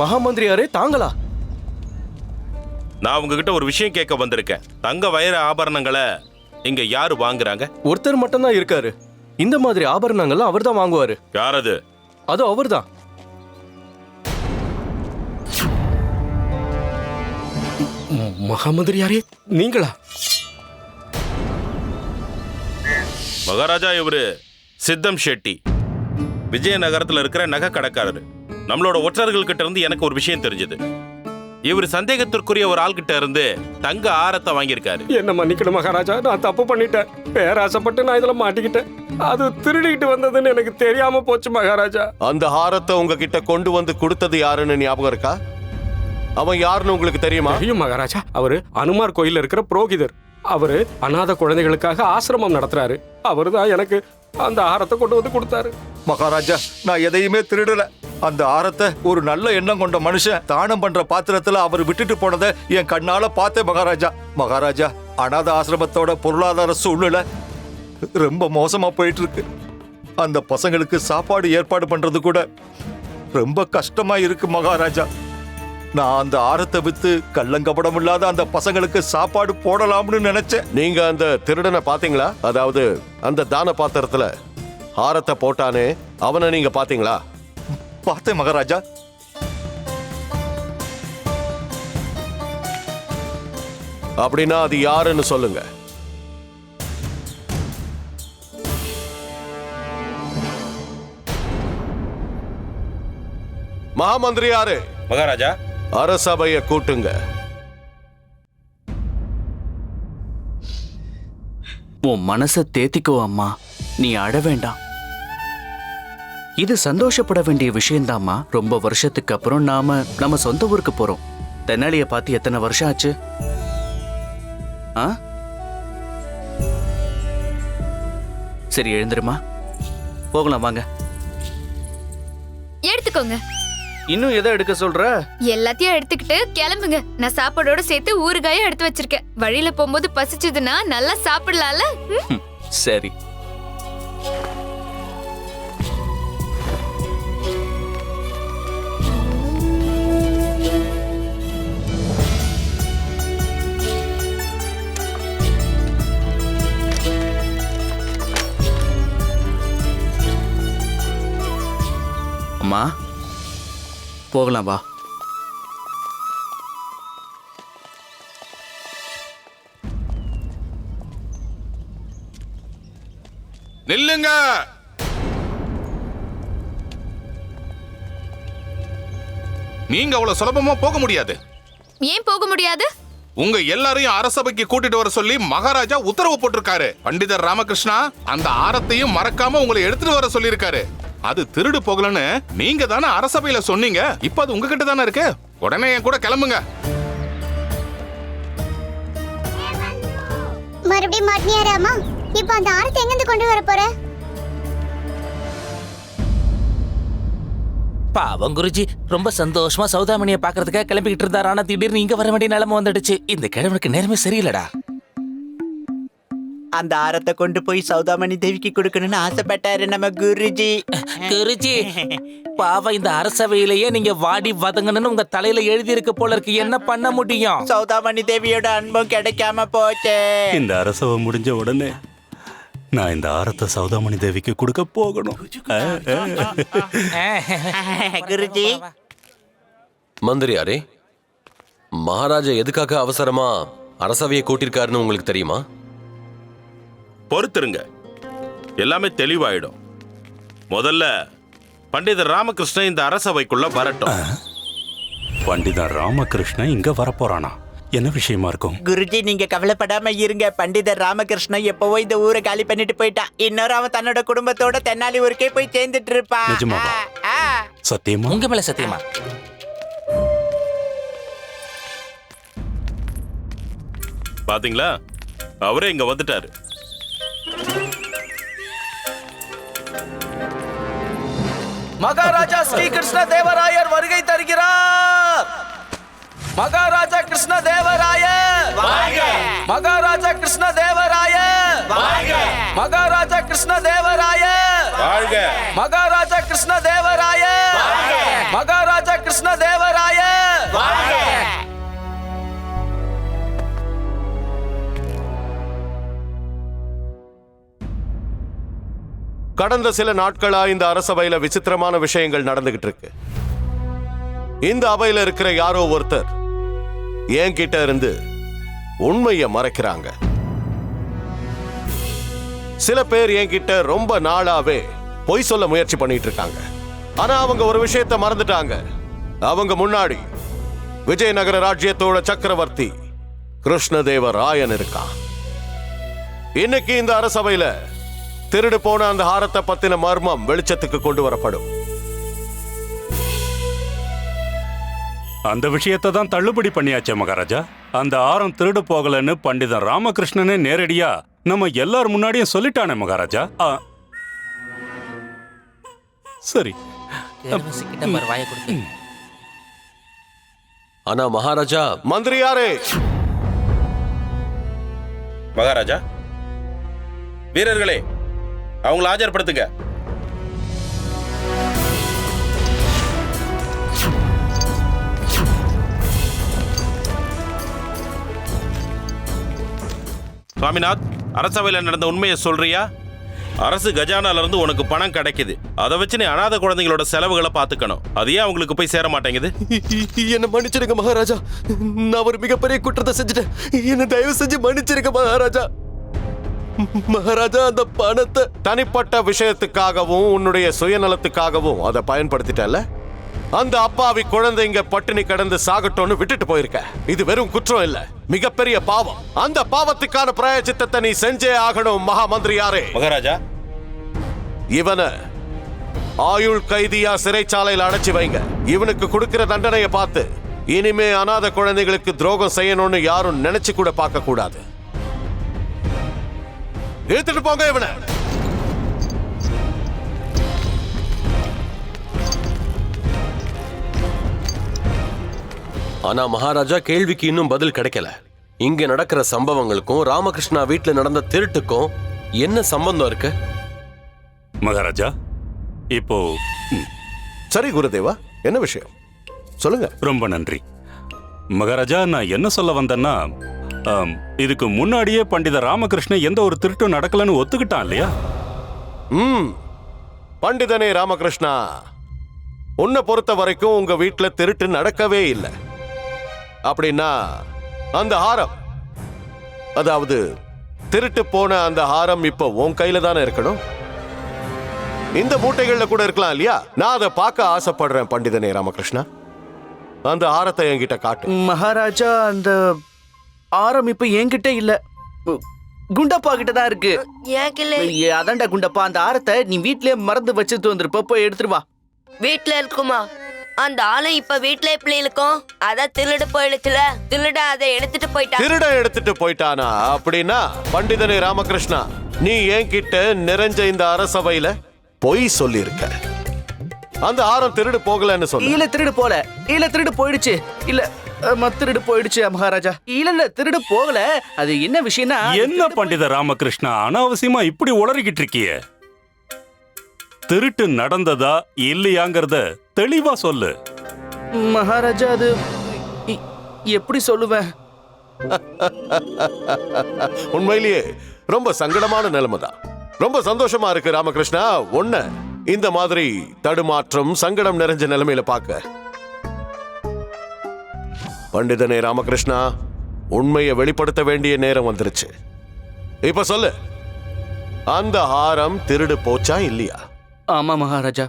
S12: மகாமந்திரியாரே, தாங்களா?
S10: நான் உங்ககிட்ட ஒரு விஷயம் கேட்க வந்திருக்கேன். தங்க வைர ஆபரணங்களை இங்க யாரு வாங்குறாங்க?
S12: ஒருத்தர் மட்டும்தான் இருக்காரு. இந்த மாதிரி ஆபரணங்கள் அவர் தான் வாங்குவாரு.
S10: யார் அது?
S12: அது அவர்தான். மகாமந்திரியாரே, நீங்களா?
S10: மகாராஜா, இவரு சித்தம் ஷெட்டி, விஜயநகரத்துல இருக்கிற நகை கடைக்காரரு. நம்மளோட ஒற்றர்கள் கிட்ட இருந்து எனக்கு ஒரு விஷயம் தெரிஞ்சது. இவர் சந்தேகத்திற்குரிய ஒரு ஆள்கிட்ட இருந்து தங்க ஆரத்தை வாங்கியிருக்காரு.
S14: என்ன மன்னிக்கணும் மகாராஜா, நான் தப்பு பண்ணிட்டேன். பேராசப்பட்டு நான் இதுல மாட்டிக்கிட்டேன். அது திருடிக்கிட்டு வந்ததுன்னு எனக்கு தெரியாம போச்சு மகாராஜா.
S1: அந்த ஹாரத்தை உங்ககிட்ட கொண்டு வந்து கொடுத்தது யாருன்னு ஞாபகம் இருக்கா? அவன் யாருன்னு உங்களுக்கு தெரியுமா?
S14: தெரியும் மகாராஜா, அவரு அனுமார் கோயில்ல இருக்கிற புரோகிதர். அவரு அநாத குழந்தைகளுக்காக ஆசிரமம் நடத்துறாரு. அவரு தான் எனக்கு அந்த ஆரத்தை கொண்டு வந்து கொடுத்தாரு.
S11: மகாராஜா, நான் எதையுமே திருடல. அந்த ஆரத்தை ஒரு நல்ல எண்ணம் கொண்ட மனுஷன் தானம் பண்ற பாத்திரத்துல அவர் விட்டுட்டு போனதை என் கண்ணால பார்த்தேன் மகாராஜா. மகாராஜா, அநாத ஆசிரமத்தோட பொருளாதார சூழ்நிலை ரொம்ப மோசமா போயிட்டு இருக்கு. அந்த பசங்களுக்கு சாப்பாடு ஏற்பாடு பண்றது கூட ரொம்ப கஷ்டமா இருக்கு மகாராஜா. நான் அந்த ஆரத்தை வித்து கள்ளங்கபடம் இல்லாத அந்த பசங்களுக்கு சாப்பாடு போடலாம்னு நினைச்சேன்.
S1: நீங்க அந்த திருடனை பாத்தீங்களா? அதாவது அந்த தான பாத்திரத்துல ஆரத்தை போட்டானே, அவனை நீங்க பாத்தீங்களா?
S11: பார்த்தேன் மகாராஜா.
S1: அப்படின்னா அது யாருன்னு சொல்லுங்க. மகாமந்திரியாரு.
S10: மகாராஜா,
S1: அரசபைய கூட்டுங்க.
S4: உன் மனசை தேத்திக்கோ அம்மா, நீ அழ வேண்டாம். இது சந்தோஷப்பட வேண்டிய விஷயம்தாம்மா. ரொம்ப வருஷத்துக்கு அப்புறம் நம்ம சொந்த ஊருக்கு போறோம். தென்னாலிய பார்த்து எத்தனை வருஷம் ஆச்சு? சரி, எழுந்துருமா, போகலாம் வாங்க.
S5: எடுத்துக்கோங்க.
S4: இன்னும் எதை எடுக்க சொல்ற?
S5: எல்லாத்தையும் எடுத்துக்கிட்டு கிளம்புங்க. நான் சாப்பாடோட சேர்த்து ஊறுகாயும் எடுத்து வச்சிருக்கேன். வழியில போகும்போது பசிச்சதுன்னா நல்லா சாப்பிடலாம்ல.
S4: சரி. அம்மா, போகலாம் வா.
S10: நில்லுங்க.
S15: நீங்க அவ்வளவு சுலபமா போக முடியாது.
S5: ஏன் போக முடியாது?
S15: உங்க எல்லாரையும் அரசபைக்கு கூட்டிட்டு வர சொல்லி மகாராஜா உத்தரவு போட்டிருக்காரு. பண்டிதர் ராமகிருஷ்ணா அந்த ஆரத்தையும் மறக்காம உங்களை எடுத்துட்டு வர சொல்லியிருக்காரு. அது திருடு போகலன்னு நீங்க தானே அரசபையில சொன்னீங்க. இப்ப அது உங்ககிட்ட தானே இருக்கு. உடனே என் கூட கிளம்புங்க.
S16: மறுபடியும் மாட்டினியா ராமா? இப்ப அந்த ஆரத்தை எங்கிருந்து கொண்டு வர போற?
S2: பாவம் குருஜி ரொம்ப சந்தோஷமா சௌதாமணியை பாக்குறதுக்காக கிளம்பிக்கிட்டு இருந்தாரு. ஆனா திடீர்னு இங்க வர வேண்டிய நிலைமை வந்துடுச்சு. இந்த கிழவனுக்கு நேரமே சரியில்லடா.
S3: அந்த ஆரத்தை கொண்டு போய் சௌதாமணி தேவிக்கு கொடுக்கணும்னு ஆசைப்பட்டாரு நம்ம குருஜி.
S2: குருஜி பாவம், இந்த அரசவையிலேயே நீங்க வாடி வதங்கணும்னு உங்க தலையில எழுதி இருக்க போல இருக்கு. என்ன பண்ண முடியும்?
S3: சௌதாமணி தேவியோட அன்பும் கிடைக்காம போச்சே.
S7: இந்த அரசவை முடிஞ்ச உடனே நான் இந்த ஆரத்தை சௌதாமணி தேவிக்கு கொடுக்க போகணும்.
S3: குருஜி
S8: மந்திரியாரே, மகாராஜா எதுக்காக அவசரமா அரசவையை கூட்டிருக்காருன்னு உங்களுக்கு தெரியுமா?
S10: பொறுத்துருங்க, எல்லாமே தெளிவாயிடும். முதல்ல பண்டிதர் ராமகிருஷ்ணன் இந்த அரசவைக்குள்ள வரட்டும்.
S7: பண்டிதர் ராமகிருஷ்ணன் இங்க வரப்போறானா? என்ன விஷயமா இருக்கும்?
S3: குருஜி நீங்க கவலைப்படாம இருங்க. பண்டிதர் ராமகிருஷ்ணன் எப்பவோ இந்த ஊரை காலி பண்ணிட்டு போயிட்டான். இன்னொரு அவன் தன்னோட குடும்பத்தோட தென்னாலி ஊருக்கே போய் சேர்ந்துட்டு இருப்பான்.
S7: நிஜமாவா? சத்தியமா?
S2: உங்க மேல சத்தியமா?
S10: பாத்தீங்களா, அவரே இங்க வந்துட்டாரு.
S12: மகாராஜா ஸ்ரீ கிருஷ்ண தேவராயர் வருகை தருகிறார். மகாராஜா கிருஷ்ண தேவராயர் வாழ்க! மகாராஜா கிருஷ்ண தேவராயர் வாழ்க! மகாராஜா கிருஷ்ண தேவராயர்
S10: வாழ்க!
S12: மகாராஜா கிருஷ்ண தேவராயர் வாழ்க! மகாராஜா கிருஷ்ண தேவராயர் வாழ்க!
S1: கடந்த சில நாட்களா இந்த அரசவையில விசித்திரமான விஷயங்கள் நடந்துகிட்டு இருக்கு. இந்த அவையில இருக்கிற யாரோ ஒருத்தர் என்கிட்ட இருந்து உண்மையை மறைக்கிறாங்க. சில பேர் என்கிட்ட ரொம்ப நாளாவே பொய் சொல்ல முயற்சி பண்ணிட்டு இருக்காங்க. ஆனா அவங்க ஒரு விஷயத்தை மறந்துட்டாங்க. அவங்க முன்னாடி விஜயநகர ராஜ்யத்தோட சக்கரவர்த்தி கிருஷ்ணதேவராயன் இருக்கான். இன்னைக்கு இந்த அரசவையில திருடு போன அந்த ஹாரத்தை பத்தின மர்மம் வெளிச்சத்துக்கு கொண்டு வரப்படும்.
S7: அந்த விஷயத்தை தான் தள்ளுபடி பண்ணியாச்சே மகாராஜா. அந்த ஆரம் திருடு போகலன்னு பண்டிதன் ராமகிருஷ்ணனே நேரடியா நம்ம எல்லார் முன்னாடியும் சொல்லிட்டானே மகாராஜா. சரி.
S8: ஆனா மகாராஜா,
S1: மந்திரியாரே,
S10: மகாராஜா, வீரர்களே, அவங்களை ஆஜர்படுத்துங்க. சுவாமிநாத், அரசவையில நடந்த உண்மையை சொல்றியா? அரசு கஜானால இருந்து உனக்கு பணம் கிடைக்குது. அதை வச்சு நீ அனாதை குழந்தைங்களோட செலவுகளை பாத்துக்கணும். அது ஏன் அவங்களுக்கு போய் சேர மாட்டேங்குது?
S12: என்ன மன்னிச்சிருங்க மகாராஜா. நான் ஒரு மிகப்பெரிய குற்றத்தை செஞ்சுட்டேன். என்ன தயவு செஞ்சு மன்னிச்சிருங்க மகாராஜா. மகாராஜா, அந்த பணத்தை
S1: தனிப்பட்ட விஷயத்துக்காகவும் உன்னுடைய சுயநலத்துக்காகவும் அதை பயன்படுத்திட்டல. அந்த அப்பாவி குழந்தைங்க பட்டினி கடந்து சாகட்டோன்னு விட்டுட்டு போயிருக்க. இது வெறும் குற்றம் இல்ல, மிகப்பெரிய பாவம். அந்த பாவத்துக்கான பிராயச்சித்தத்தை நீ செஞ்சே ஆகணும் மகா மந்திரியாரே.
S10: மகாராஜா,
S1: இவனை ஆயுள் கைதியா சிறைச்சாலையில் அடைச்சு வைங்க. இவனுக்கு கொடுக்கிற தண்டனையை பார்த்து இனிமே அனாதை குழந்தைகளுக்கு துரோகம் செய்யணும்னு யாரும் நினைச்சு கூட பார்க்க கூடாது. எடுத்துட்டு போங்க இவனை.
S8: ஆனா மகாராஜா, கேள்விக்கு இன்னும் பதில் கிடைக்கல. இங்க நடக்கிற சம்பவங்களுக்கும் ராமகிருஷ்ணா வீட்டுல நடந்த திருட்டுக்கும் என்ன சம்பந்தம் இருக்கு?
S7: மகாராஜா, இப்போ
S1: சரி குருதேவா, என்ன விஷயம் சொல்லுங்க.
S7: ரொம்ப நன்றி மகாராஜா. நான் என்ன சொல்ல வந்தேன்னா, இதுக்கு முன்னாடியே பண்டித ராமகிருஷ்ணன் எந்த ஒரு திருட்டும் நடக்கலன்னு ஒத்துக்கிட்டான் இல்லையா?
S1: பண்டிதனே ராமகிருஷ்ணா, உன்னை பொறுத்த வரைக்கும் உங்க வீட்டுல திருட்டு நடக்கவே இல்லை. அப்படின்னா அந்த ஹாரம், அதாவது திருட்டு போன அந்த ஹாரம் இப்ப உன் கையில தானே இருக்கணும். இந்த மூட்டைகள்ல கூட இருக்கலாம் இல்லையா? நான் அதை பார்க்க ஆசைப்படுறேன் பண்டிதனே ராமகிருஷ்ணா. அந்த ஆரத்தை என்கிட்ட காட்டு.
S4: மகாராஜா, அந்த ஆரம் இப்ப என்கிட்ட இல்ல, குண்டப்பா கிட்ட தான் இருக்கு. அதான்டா குண்டப்பா, அந்த ஆரத்தை நீ வீட்லயே மறந்து வச்சுட்டு வந்திருப்ப, போய் எடுத்துட்டு வா.
S6: வீட்ல இருக்குமா? அந்த ஆளு இப்ப வீட்ல எப்படி இருக்கும்? அதான் திருடு போயிடுச்சுல, திருட அதை எடுத்துட்டு போயிட்டான்.
S1: திருட எடுத்துட்டு போயிட்டானா? அப்படின்னா பண்டிதனே ராமகிருஷ்ணா, நீ என்கிட்ட நிறைஞ்ச இந்த அரசவையில பொய் சொல்லியிருக்க. அந்த ஆரம் திருடு போகலன்னு சொல்லு.
S4: இல்ல திருடு போல, இல்ல திருடு போயிடுச்சு, இல்ல திருடு போயிடுச்சு மகாராஜா. இல்ல திருடு போகல. அது என்ன விஷயம்னா,
S7: என்ன பண்டித ராமகிருஷ்ணா அனாவசியமா இப்படி உளறிக்கிட்டு இருக்கிய? திருட்டு நடந்ததா இல்லையாங்கிறத தெளிவா சொல்லு.
S4: மகாராஜா, அது எப்படி சொல்லுவேன்?
S1: உண்மையிலேயே ரொம்ப சங்கடமான நிலைமைதான். ரொம்ப சந்தோஷமா இருக்கு ராமகிருஷ்ணா, ஒண்ணு இந்த மாதிரி தடுமாற்றம் சங்கடம் நிறைஞ்ச நிலைமையில பார்க்க. பண்டிதனே ராமகிருஷ்ணா, உண்மையை வெளிப்படுத்த வேண்டிய நேரம் வந்துருச்சு. இப்ப சொல்லு, அந்த ஹாரம் திருடு போச்சா இல்லையா?
S4: ஆமா மகாராஜா,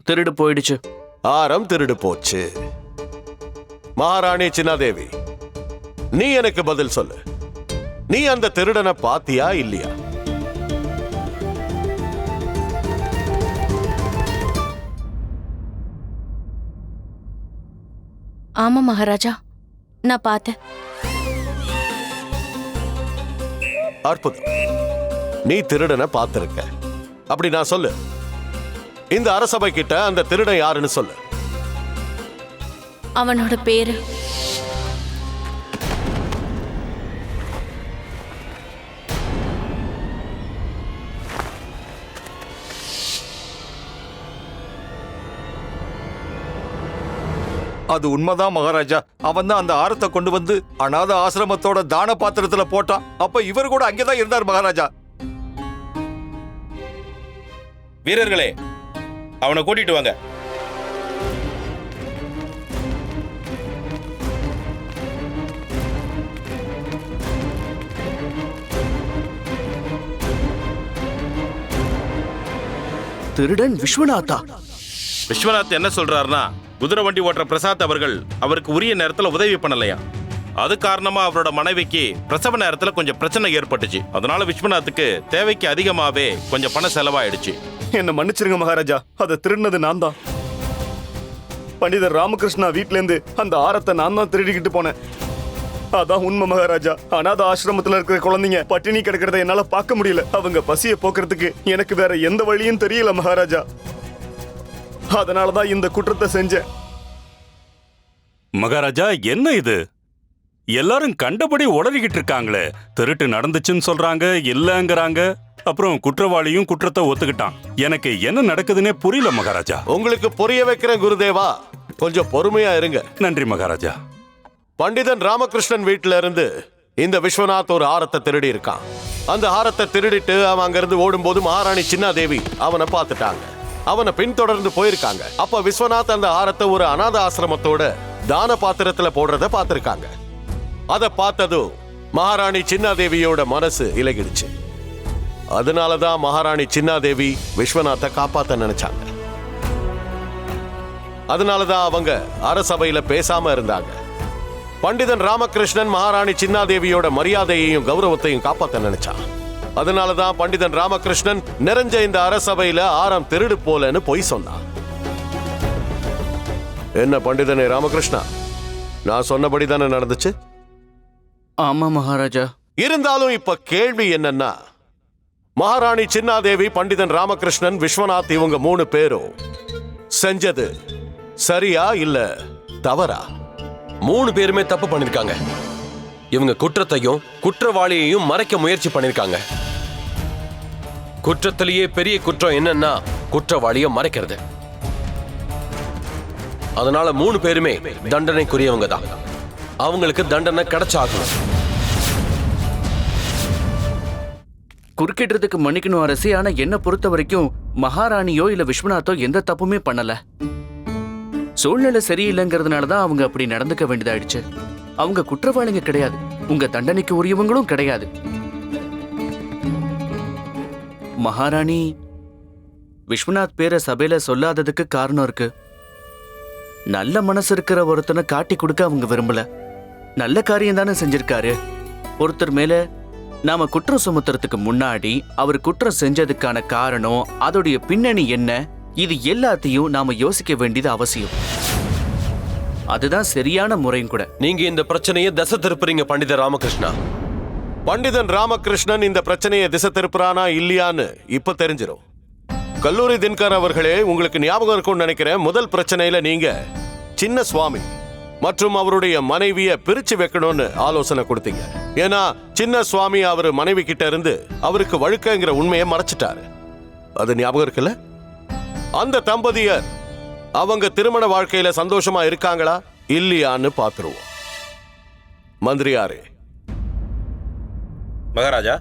S4: திருடு போயிடுச்சு.
S1: ஆரம் திருடு போச்சு. மகாராணி சின்னாதேவி, நீ எனக்கு பதில் சொல்லு. நீ அந்த திருடனை பாத்தியா இல்லையா?
S9: ஆமா மகாராஜா, நான் பார்த்தேன்.
S1: அற்புதம், நீ திருடனை பார்த்திருக்க. அப்படி நான் சொல்லு, இந்த அரசபை கிட்ட அந்த திருடன் யாருன்னு சொல்லு.
S9: அவனோட பேரு
S11: அது உண்மைதான் மகாராஜா. அவன் தான் அந்த ஆரத்தை கொண்டு வந்து அநாத ஆசிரமத்தோட தான பாத்திரத்துல போட்டான். அப்ப இவர் கூட அங்கேதான் இருந்தார் மகாராஜா.
S10: வீரர்களே, அவனை கூட்டிட்டு வாங்க.
S4: திருடன் விஸ்வநாதா?
S10: விஸ்வநாத் என்ன சொல்றாருன்னா, குதிரை வண்டி ஓட்டுற பிரசாத் அவர்கள் அவருக்கு உரிய நேரத்துல உதவி பண்ணலையா. அது காரணமா அவரோட மனைவிக்கு பிரசவ நேரத்துல கொஞ்சம் பிரச்சனை ஏற்பட்டுச்சு. அதனால விஸ்வநாத்துக்கு தேவைக்கு அதிகமாவே கொஞ்சம் பண செலவாயிடுச்சு.
S12: என்ன மன்னிச்சிருங்க மகாராஜா, அதை திருடினது நான் தான். பண்டிதர் ராமகிருஷ்ணா வீட்ல இருந்து அந்த ஆரத்தை நான் தான் திருடிக்கிட்டு போனேன். அதான் உண்மை மகாராஜா. அநாத ஆசிரமத்துல இருக்கிற குழந்தைங்க பட்டினி கிடக்கிறத என்னால பார்க்க முடியல. அவங்க பசியை போக்குறதுக்கு எனக்கு வேற எந்த வழியும் தெரியல மகாராஜா. அதனாலதான் இந்த குற்றத்தை செஞ்சேன்.
S7: மகாராஜா, என்ன இது? எல்லாரும் கண்டபடி உளறிக்கிட்டு இருக்காங்களே. திருட்டு நடந்துச்சுன்னு சொல்றாங்க, இல்லங்கிறாங்க. அப்புறம் குற்றவாளியும் குற்றத்தை ஒத்துக்கிட்டான். எனக்கு என்ன நடக்குதுன்னே புரியல மகாராஜா.
S1: உங்களுக்கு புரிய வைக்கிறேன் குருதேவா, கொஞ்சம் பொறுமையா இருங்க.
S7: நன்றி மகாராஜா.
S1: பண்டிதன் ராமகிருஷ்ணன் வீட்டுல இருந்து இந்த விஸ்வநாத் ஒரு ஆரத்தை திருடி இருக்கான். அந்த ஆரத்தை திருடிட்டு அவன் அங்கிருந்து ஓடும்போது மகாராணி சின்னாதேவி அவனை பார்த்துட்டாங்க. அவனை பின்தொடர்ந்து போயிருக்காங்க. அப்ப விஸ்வநாத் அந்த ஆரத்தை ஒரு அநாத ஆசிரமத்தோட தான பாத்திரத்துல போடுறத பார்த்திருக்காங்க. அதை பார்த்ததும் மகாராணி சின்னாதேவியோட மனசு இலகிடுச்சு. அதனாலதான் மகாராணி சின்னாதேவி விஸ்வநாத்தை காப்பாத்த நினைச்சாங்க. அதனாலதான் அவங்க அரசபையில பேசாம இருந்தாங்க. பண்டிதன் ராமகிருஷ்ணன் மகாராணி சின்னாதேவியோட மரியாதையையும் கௌரவத்தையும் காப்பாத்த நினைச்சான். அதனாலதான் பண்டிதன் ராமகிருஷ்ணன் நிறைஞ்ச இந்த அரசபையில ஆரம் திருடு போலன்னு பொய் சொன்னான். என்ன பண்டிதனே ராமகிருஷ்ணா, நான் சொன்னபடி தானே நடந்துச்சு?
S4: ஆமா மகாராஜா.
S1: இருந்தாலும் இப்ப கேள்வி என்னன்னா, மகாராணி சின்னாதேவி, பண்டிதன் ராமகிருஷ்ணன், விஸ்வநாத் இவங்க 3 பேரும் செஞ்சது சரியா இல்ல தவறா?
S8: 3 பேருமே தப்பு பண்ணிருக்காங்க. இவங்க குற்றத்தையும் குற்றவாளியையும் மறைக்க முயற்சி பண்ணிருக்காங்க. குற்றத்திலேயே பெரிய குற்றம் என்னன்னா குற்றவாளியை மறைக்கிறது. அதனால 3 பேருமே தண்டனைக்குரியவங்க தான். அவங்களுக்கு தண்டனை கிடைச்சாகணும்.
S4: குறுக்கிடுறதுக்கு மன்னிக்கணும் அரசி. ஆனா என்ன பொறுத்த வரைக்கும் மகாராணியோ இல்ல விஸ்வநாத்தோ எந்த தப்புமே பண்ணல. சூழ்நிலை சரியில்லைங்கிறதுனாலதான் அவங்க அப்படி நடந்துக்க வேண்டியதாயிடுச்சு. அவங்க குற்றவாளிங்க கிடையாது, உங்க தண்டனைக்கு உரியவங்களும் கிடையாது. மகாராணி விஸ்வநாத் பேரை சபையில சொல்லாததுக்கு காரணம் இருக்கு. நல்ல மனசு இருக்கிற ஒருத்தனை காட்டி கொடுக்க அவங்க விரும்பல. நல்ல காரியம் தானே செஞ்சிருக்காரு. ஒருத்தர் மேல நாம குற்றம் சுமத்துறதுக்கு முன்னாடி அவர் குற்றம் செஞ்சதுக்கான காரணம், அதோடைய பின்னணி என்ன, இது எல்லாத்தையும் நாம யோசிக்க வேண்டியது அவசியம். அதுதான் சரியான முறையும் கூட.
S8: நீங்க இந்த பிரச்சனையை திசை திருப்புறீங்க பண்டித ராமகிருஷ்ணா.
S1: பண்டிதன் ராமகிருஷ்ணன் இந்த பிரச்சனையை திசை திருப்புறானா இல்லையான்னு இப்ப தெரிஞ்சிடும். கல்லூரி தினகர் அவர்களே, உங்களுக்கு ஞாபகம் இருக்கும்னு நினைக்கிறேன், முதல் பிரச்சனையில நீங்க சின்ன சுவாமி மற்றும் அவருடைய மனைவியை பிரிச்சு வைக்கணும்னு ஆலோசனை கொடுத்தீங்க. ஏன்னா சின்ன சுவாமி அவர் மனைவி கிட்ட இருந்து அவருக்கு வழுக்கங்கிற உண்மையை மறைச்சிட்டாரு. அது ஞாபகம் இருக்குல்ல? அந்த தம்பதியர் அவங்க திருமண வாழ்க்கையில சந்தோஷமா இருக்காங்களா இல்லையான்னு பார்த்துருவோம். மந்திரியாரே.
S10: மகாராஜா,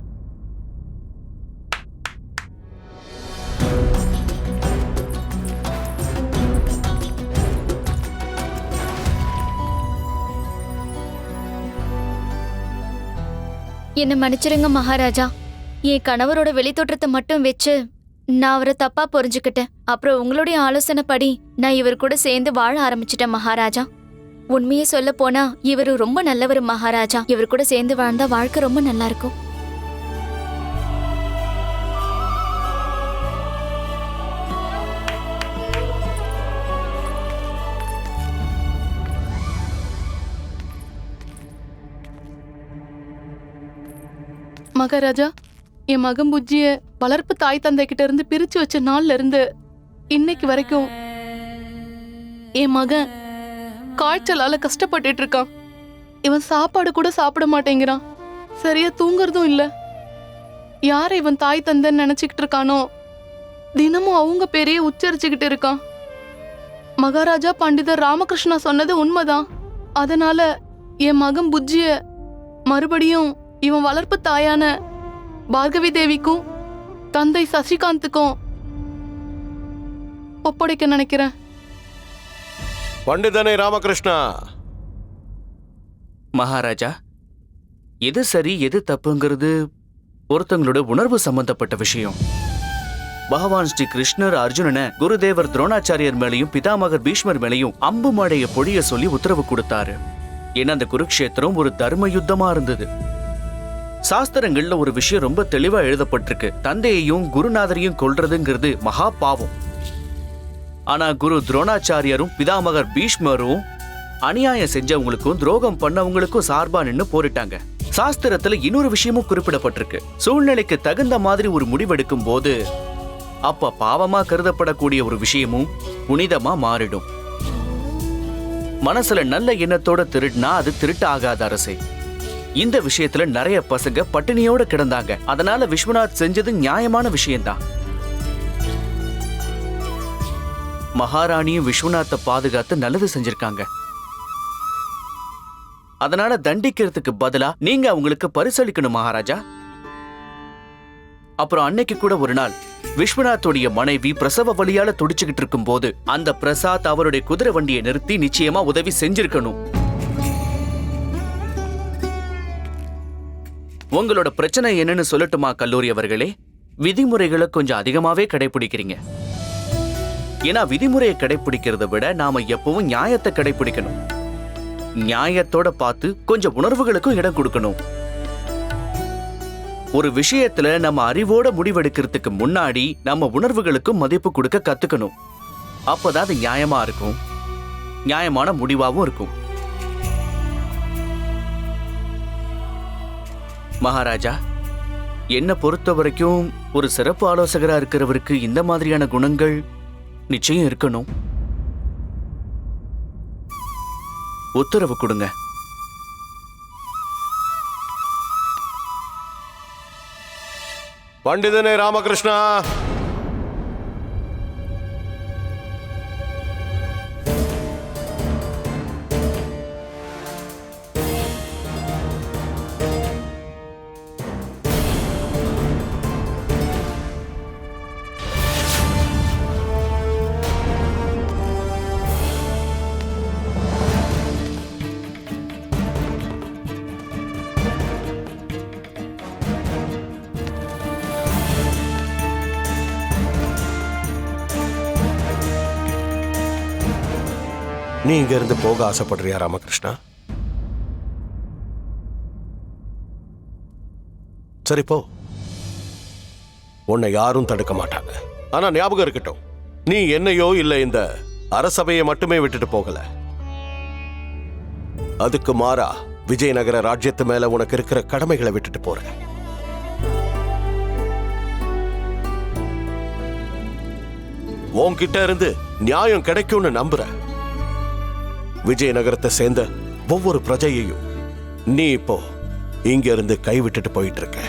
S5: என்ன மன்னிச்சிருங்க மகாராஜா. என் கணவரோட வெளித்தோற்றத்தை மட்டும் வச்சு நான் அவரை தப்பா புரிஞ்சுக்கிட்டேன். அப்புறம் உங்களுடைய ஆலோசனைப்படி நான் இவர் கூட சேர்ந்து வாழ ஆரம்பிச்சிட்டேன் மகாராஜா. உண்மையை சொல்ல போனா இவர் ரொம்ப நல்லவர் மகாராஜா. இவர் கூட சேர்ந்து வாழ்ந்தா வாழ்க்கை ரொம்ப நல்லா இருக்கும்.
S17: மகாராஜா, என் மகன் புஜ்ஜிய வளர்ப்பு தாய் தந்தை கிட்ட இருந்து பிரிச்சு வச்ச நாள்ல இருந்து இன்னைக்கு வரைக்கும் என் மகன் காய்ச்சலால கஷ்டப்பட்டுட்டு இருக்கான். இவன் சாப்பாடு கூட சாப்பிட மாட்டேங்கிறான். சரியா தூங்குறதும் இல்ல. யாரை இவன் தாய் தந்தைன்னு நினைச்சுக்கிட்டு இருக்கானோ தினமும் அவங்க பேரையே உச்சரிச்சுக்கிட்டு இருக்கான். மகாராஜா, பண்டிதர் ராமகிருஷ்ணா சொன்னது உண்மைதான். அதனால என் மகன் புஜ்ஜிய மறுபடியும் இவன் வளர்ப்பு தாயான பார்கவி தேவிக்கும் தந்தை சசிகாந்துக்கும் ஒப்படைக்க நினைக்கிறேன்.
S1: பண்டிதனை ராமகிருஷ்ணா.
S4: மகாராஜா, எது சரி எது தப்புங்கிறது ஒருத்தங்களோட உணர்வு சம்பந்தப்பட்ட விஷயம். பகவான் ஸ்ரீ கிருஷ்ணர் அர்ஜுனனை குருதேவர் துரோணாச்சாரியர் மேலையும் பிதாமகர் பீஷ்மர் மேலையும் அம்பு மழைய பொழிய சொல்லி உத்தரவு கொடுத்தாரு. ஏன்னா அந்த குருக்ஷேத்திரம் ஒரு தர்ம யுத்தமா இருந்தது. சாஸ்திரங்கள்ல ஒரு விஷயம் ரொம்ப தெளிவா எழுதப்பட்டிருக்கு. தந்தையையும் குருநாதரையும் கொல்றதுங்கிறது மகா பாவம். ஆனா குரு துரோணாச்சாரியரும் பிதாமகர் பீஷ்மரும் அநியாயம் செஞ்சவங்களுக்கும் துரோகம் பண்ணவங்களுக்கும் சார்பா நின்னு போரிட்டாங்க. சாஸ்திரத்துல இன்னொரு விஷயமும் குறிப்பிடப்பட்டிருக்கு. சூழ்நிலைக்கு தகுந்த மாதிரி ஒரு முடிவெடுக்கும் போது அப்ப பாவமா கருதப்படக்கூடிய ஒரு விஷயமும் புனிதமா மாறிடும். மனசுல நல்ல எண்ணத்தோட திருடினா அது திருட்டு ஆகாத அரசே. இந்த விஷயத்துல நிறைய பசங்க பட்டினியோட கிடந்தாங்க. அதனால விஸ்வநாத் செஞ்சது நியாயமான விஷயம்தான். மகாராணியும் விஸ்வநாத்தை பாதுகாத்து நல்லது செஞ்சிருக்காங்க. அதனால தண்டிக்கிறதுக்கு பதிலா நீங்க அவங்களுக்கு பரிசளிக்கணும் மகாராஜா. அப்புறம் அன்னைக்கு கூட ஒரு நாள் விஸ்வநாத்துடைய மனைவி பிரசவ வலியால துடிச்சுக்கிட்டு இருக்கும் போது அந்த பிரசாத் அவருடைய குதிரை வண்டியை நிறுத்தி நிச்சயமா உதவி செஞ்சிருக்கணும். உங்களோட பிரச்சனை என்னன்னு சொல்லட்டுமா கல்லூரி அவர்களே? விதிமுறைகளை கொஞ்சம் அதிகமாவே கடைபிடிக்கிறீங்க. ஏன்னா விதிமுறையை கடைபிடிக்கிறத விட நாம எப்பவும் நியாயத்தை கடைபிடிக்கணும். நியாயத்தோட பார்த்து கொஞ்சம் உணர்வுகளுக்கும் இடம் கொடுக்கணும். ஒரு விஷயத்துல நம்ம அறிவோட முடிவெடுக்கிறதுக்கு முன்னாடி நம்ம உணர்வுகளுக்கும் மதிப்பு கொடுக்க கத்துக்கணும். அப்பதான் அது நியாயமா இருக்கும், நியாயமான முடிவாகவும் இருக்கும். மகாராஜா, என்னை பொறுத்த வரைக்கும் ஒரு சிறப்பு ஆலோசகரா இருக்கிறவருக்கு இந்த மாதிரியான குணங்கள் நிச்சயம் இருக்கணும். உத்தரவு கொடுங்க.
S1: பண்டிதனே ராமகிருஷ்ணா. நீ இங்க இருந்து போக ஆசைப்படுறியா ராமகிருஷ்ணா? சரி போ, உன்னை யாரும் தடுக்க மாட்டாங்க. ஆனா ஞாபகம் இருக்கட்டும், நீ என்னையோ இல்ல இந்த அரசபையை மட்டுமே விட்டுட்டு போகல. அதுக்கு மாறா விஜயநகர ராஜ்யத்து மேல உனக்கு இருக்கிற கடமைகளை விட்டுட்டு போற. உன்கிட்ட இருந்து நியாயம் கிடைக்கும்னு நம்புற. விஜயநகரத்தை சேர்ந்த ஒவ்வொரு பிரஜையையும் நீ இப்போ இங்க இருந்து கைவிட்டுட்டு போயிட்டு இருக்க.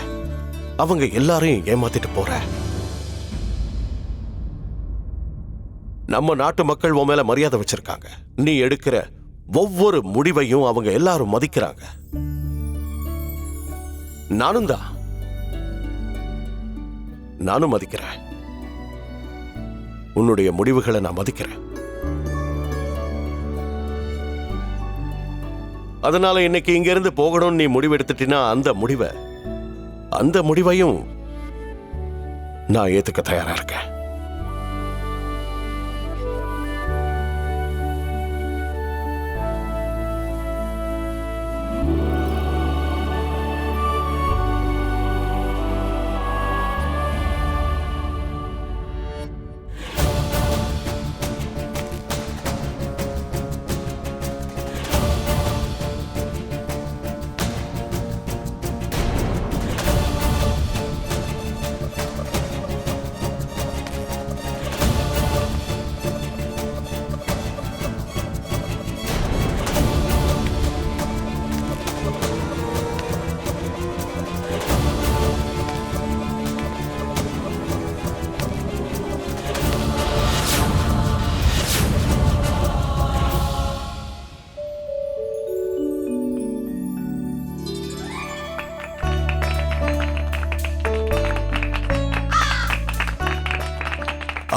S1: அவங்க எல்லாரையும் ஏமாத்திட்டு போற. நம்ம நாட்டு மக்கள் உன் மேல மரியாதை வச்சிருக்காங்க. நீ எடுக்கிற ஒவ்வொரு முடிவையும் அவங்க எல்லாரும் மதிக்கிறாங்க. நானும் மதிக்கிறேன். உன்னுடைய முடிவுகளை நான் மதிக்கிறேன். அதனால இன்னைக்கு இங்க இருந்து போகணும்னு நீ முடிவு எடுத்துட்டீன்னா அந்த முடிவையும் நான் ஏத்துக்க தயாரா இருக்கேன்.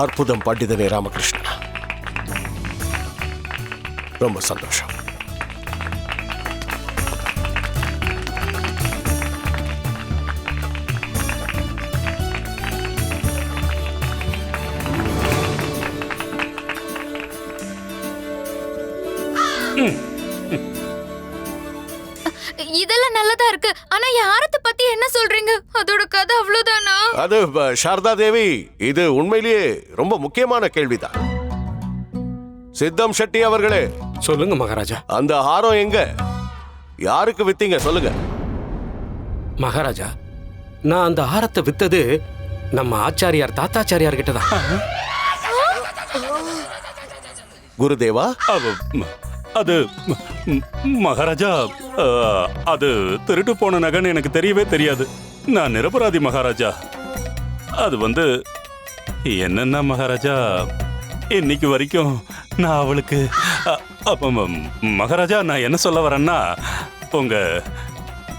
S1: அற்புதம் பண்டிதனே ராமகிருஷ்ணா, ரொம்ப சந்தோஷம்.
S5: இதெல்லாம் நல்லதா இருக்கு. ஆனா என் ஆரத்தை பத்தி என்ன சொல்றீங்க? அதோட கதை அவ்வளவுதானா?
S1: அது சாரதா தேவி, இது உண்மையிலேயே ரொம்ப முக்கியமான கேள்விதான். சித்தம் ஷெட்டி அவர்களே,
S14: சொல்லுங்க மகாராஜா.
S1: அந்த ஹாரம் எங்க, யாருக்கு வித்தீங்க சொல்லுங்க.
S14: மகாராஜா, நான் அந்த ஆரத்தை வித்தது நம்ம ஆச்சாரியார் தாத்தாச்சாரியார் கிட்ட தான்.
S1: குருதேவா,
S7: அது மகாராஜா, அது திருட்டு போன நகைன்னு எனக்கு தெரியவே தெரியாது. நான் நிரபராதி மகாராஜா. அது என்னன்னா மகாராஜா, இன்னைக்கு வரைக்கும் நான் அவளுக்கு மகாராஜா, நான் என்ன சொல்ல வரேன்னா, உங்க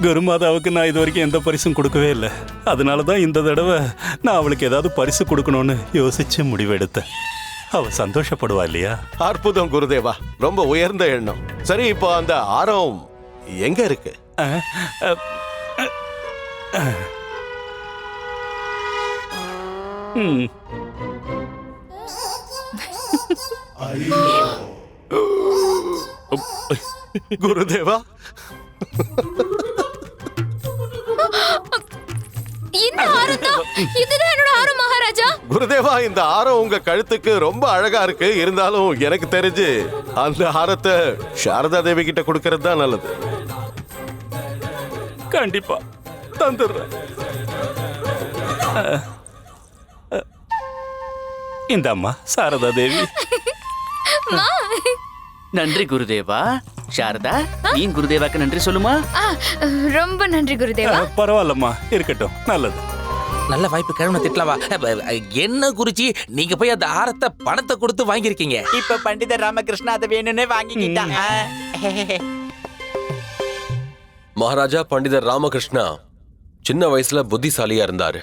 S7: குருமாதாவுக்கு நான் இது வரைக்கும் எந்த பரிசும் கொடுக்கவே இல்லை. அதனால தான் இந்த தடவை நான் அவளுக்கு ஏதாவது பரிசு கொடுக்கணும்னு யோசிச்சு முடிவெடுத்தேன். அவ சந்தோஷப்படுவா இல்லையா?
S1: அற்புதம் குருதேவா, ரொம்ப உயர்ந்த எண்ணம். சரி, இப்போ அந்த ஆரம் எங்க இருக்கு? குருதேவா,
S5: இந்த ஆரம் தான், இதுதான் என்னோட ஆரம் மகாராஜா.
S1: குருதேவா, இந்த ஆரம் உங்க கழுத்துக்கு ரொம்ப அழகா இருக்கு. இருந்தாலும் எனக்கு தெரிஞ்சு அந்த ஆரத்தை சாரதா தேவி கிட்ட கொடுக்கறது தான் நல்லது.
S7: கண்டிப்பா தந்துடுறேன். இந்த அம்மா சாரதா தேவி.
S4: நன்றி குருதேவா. சாரதா, நீ குருதேவாக்கு நன்றி சொல்லுமா.
S5: ரொம்ப நன்றி குருதேவா.
S7: பரவாயில்லம்மா, இருக்கட்டும், நல்லது.
S2: நல்ல வாய்ப்பு, கிழமை திட்டலாவா? என்ன குறிச்சி, நீங்க போய் அந்த ஆரத்தை பணத்தை கொடுத்து வாங்கியிருக்கீங்க.
S3: இப்ப பண்டிதர் ராமகிருஷ்ணா அதை வேணும்னே வாங்கிக்கிட்டான்.
S8: மகாராஜா, பண்டிதர் ராமகிருஷ்ணா சின்ன வயசுல புத்திசாலியா இருந்தாரு.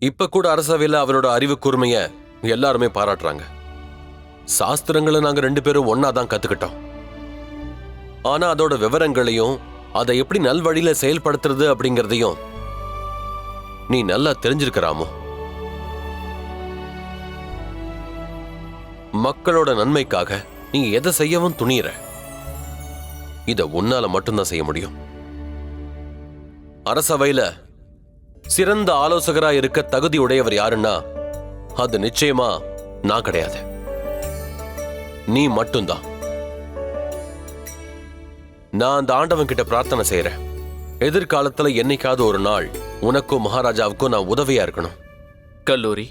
S8: இப்ப கூட அரசவையில அவரோட அறிவு கூர்மைய எல்லாருமே பாராட்டுறாங்க. சாஸ்திரங்களை நாங்க 2 பேரும் ஒன்னாதான் கத்துக்கிட்டோம். ஆனா அதோட விவரங்களையும் அதை எப்படி நல்வழியில செயல்படுத்துறது அப்படிங்கறதையும் நீ நல்லா தெரிஞ்சிருக்கறாமோ. மக்களோட நன்மைக்காக நீங்க எதை செய்யவும் துணியற. இத உன்னால மட்டும்தான் செய்ய முடியும். அரசவையில சிறந்த ஆலோசகரா இருக்க தகுதி உடையவர் யாருன்னா அது நிச்சயமா நான் கிடையாது, நீ மட்டும்தான். நான் அந்த ஆண்டவன் கிட்ட பிரார்த்தனை செய்யறேன், எதிர்காலத்துல என்னைக்காவது ஒரு நாள் உனக்கும் மகாராஜாவுக்கும் நான் உதவியா இருக்கணும்.
S4: கல்லூரி,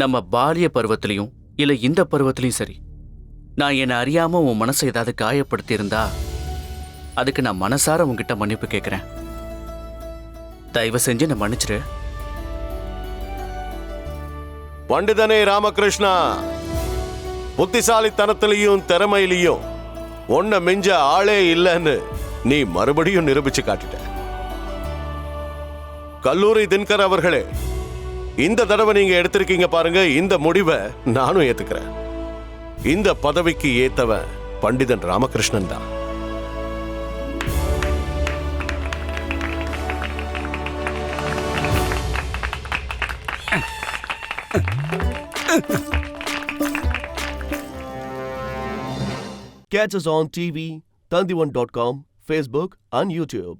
S4: நம்ம பாலிய பருவத்திலையும் இல்ல இந்த பருவத்திலையும் சரி, நான் என்னை அறியாம உன் மனசை ஏதாவது காயப்படுத்தி இருந்தா அதுக்கு நான் மனசார உன்கிட்ட மன்னிப்பு கேட்கிறேன். தயவு செஞ்சு நான் மன்னிச்சிரு.
S1: பண்டிதனே ராமகிருஷ்ணா, புத்திசாலித்தனத்திலையும் திறமையிலையும் உன்னை மிஞ்ச ஆளே இல்லைன்னு நீ மறுபடியும் நிரூபிச்சு காட்டிட்ட. கல்லூரி தினகர் அவர்களே, இந்த தடவை நீங்க எடுத்திருக்கீங்க பாருங்க, இந்த முடிவை நானும் ஏத்துக்கிறேன். இந்த பதவிக்கு ஏத்தவன் பண்டிதன் ராமகிருஷ்ணன் தான்.
S18: Catch us on TV, Tandivan.com, Facebook and YouTube.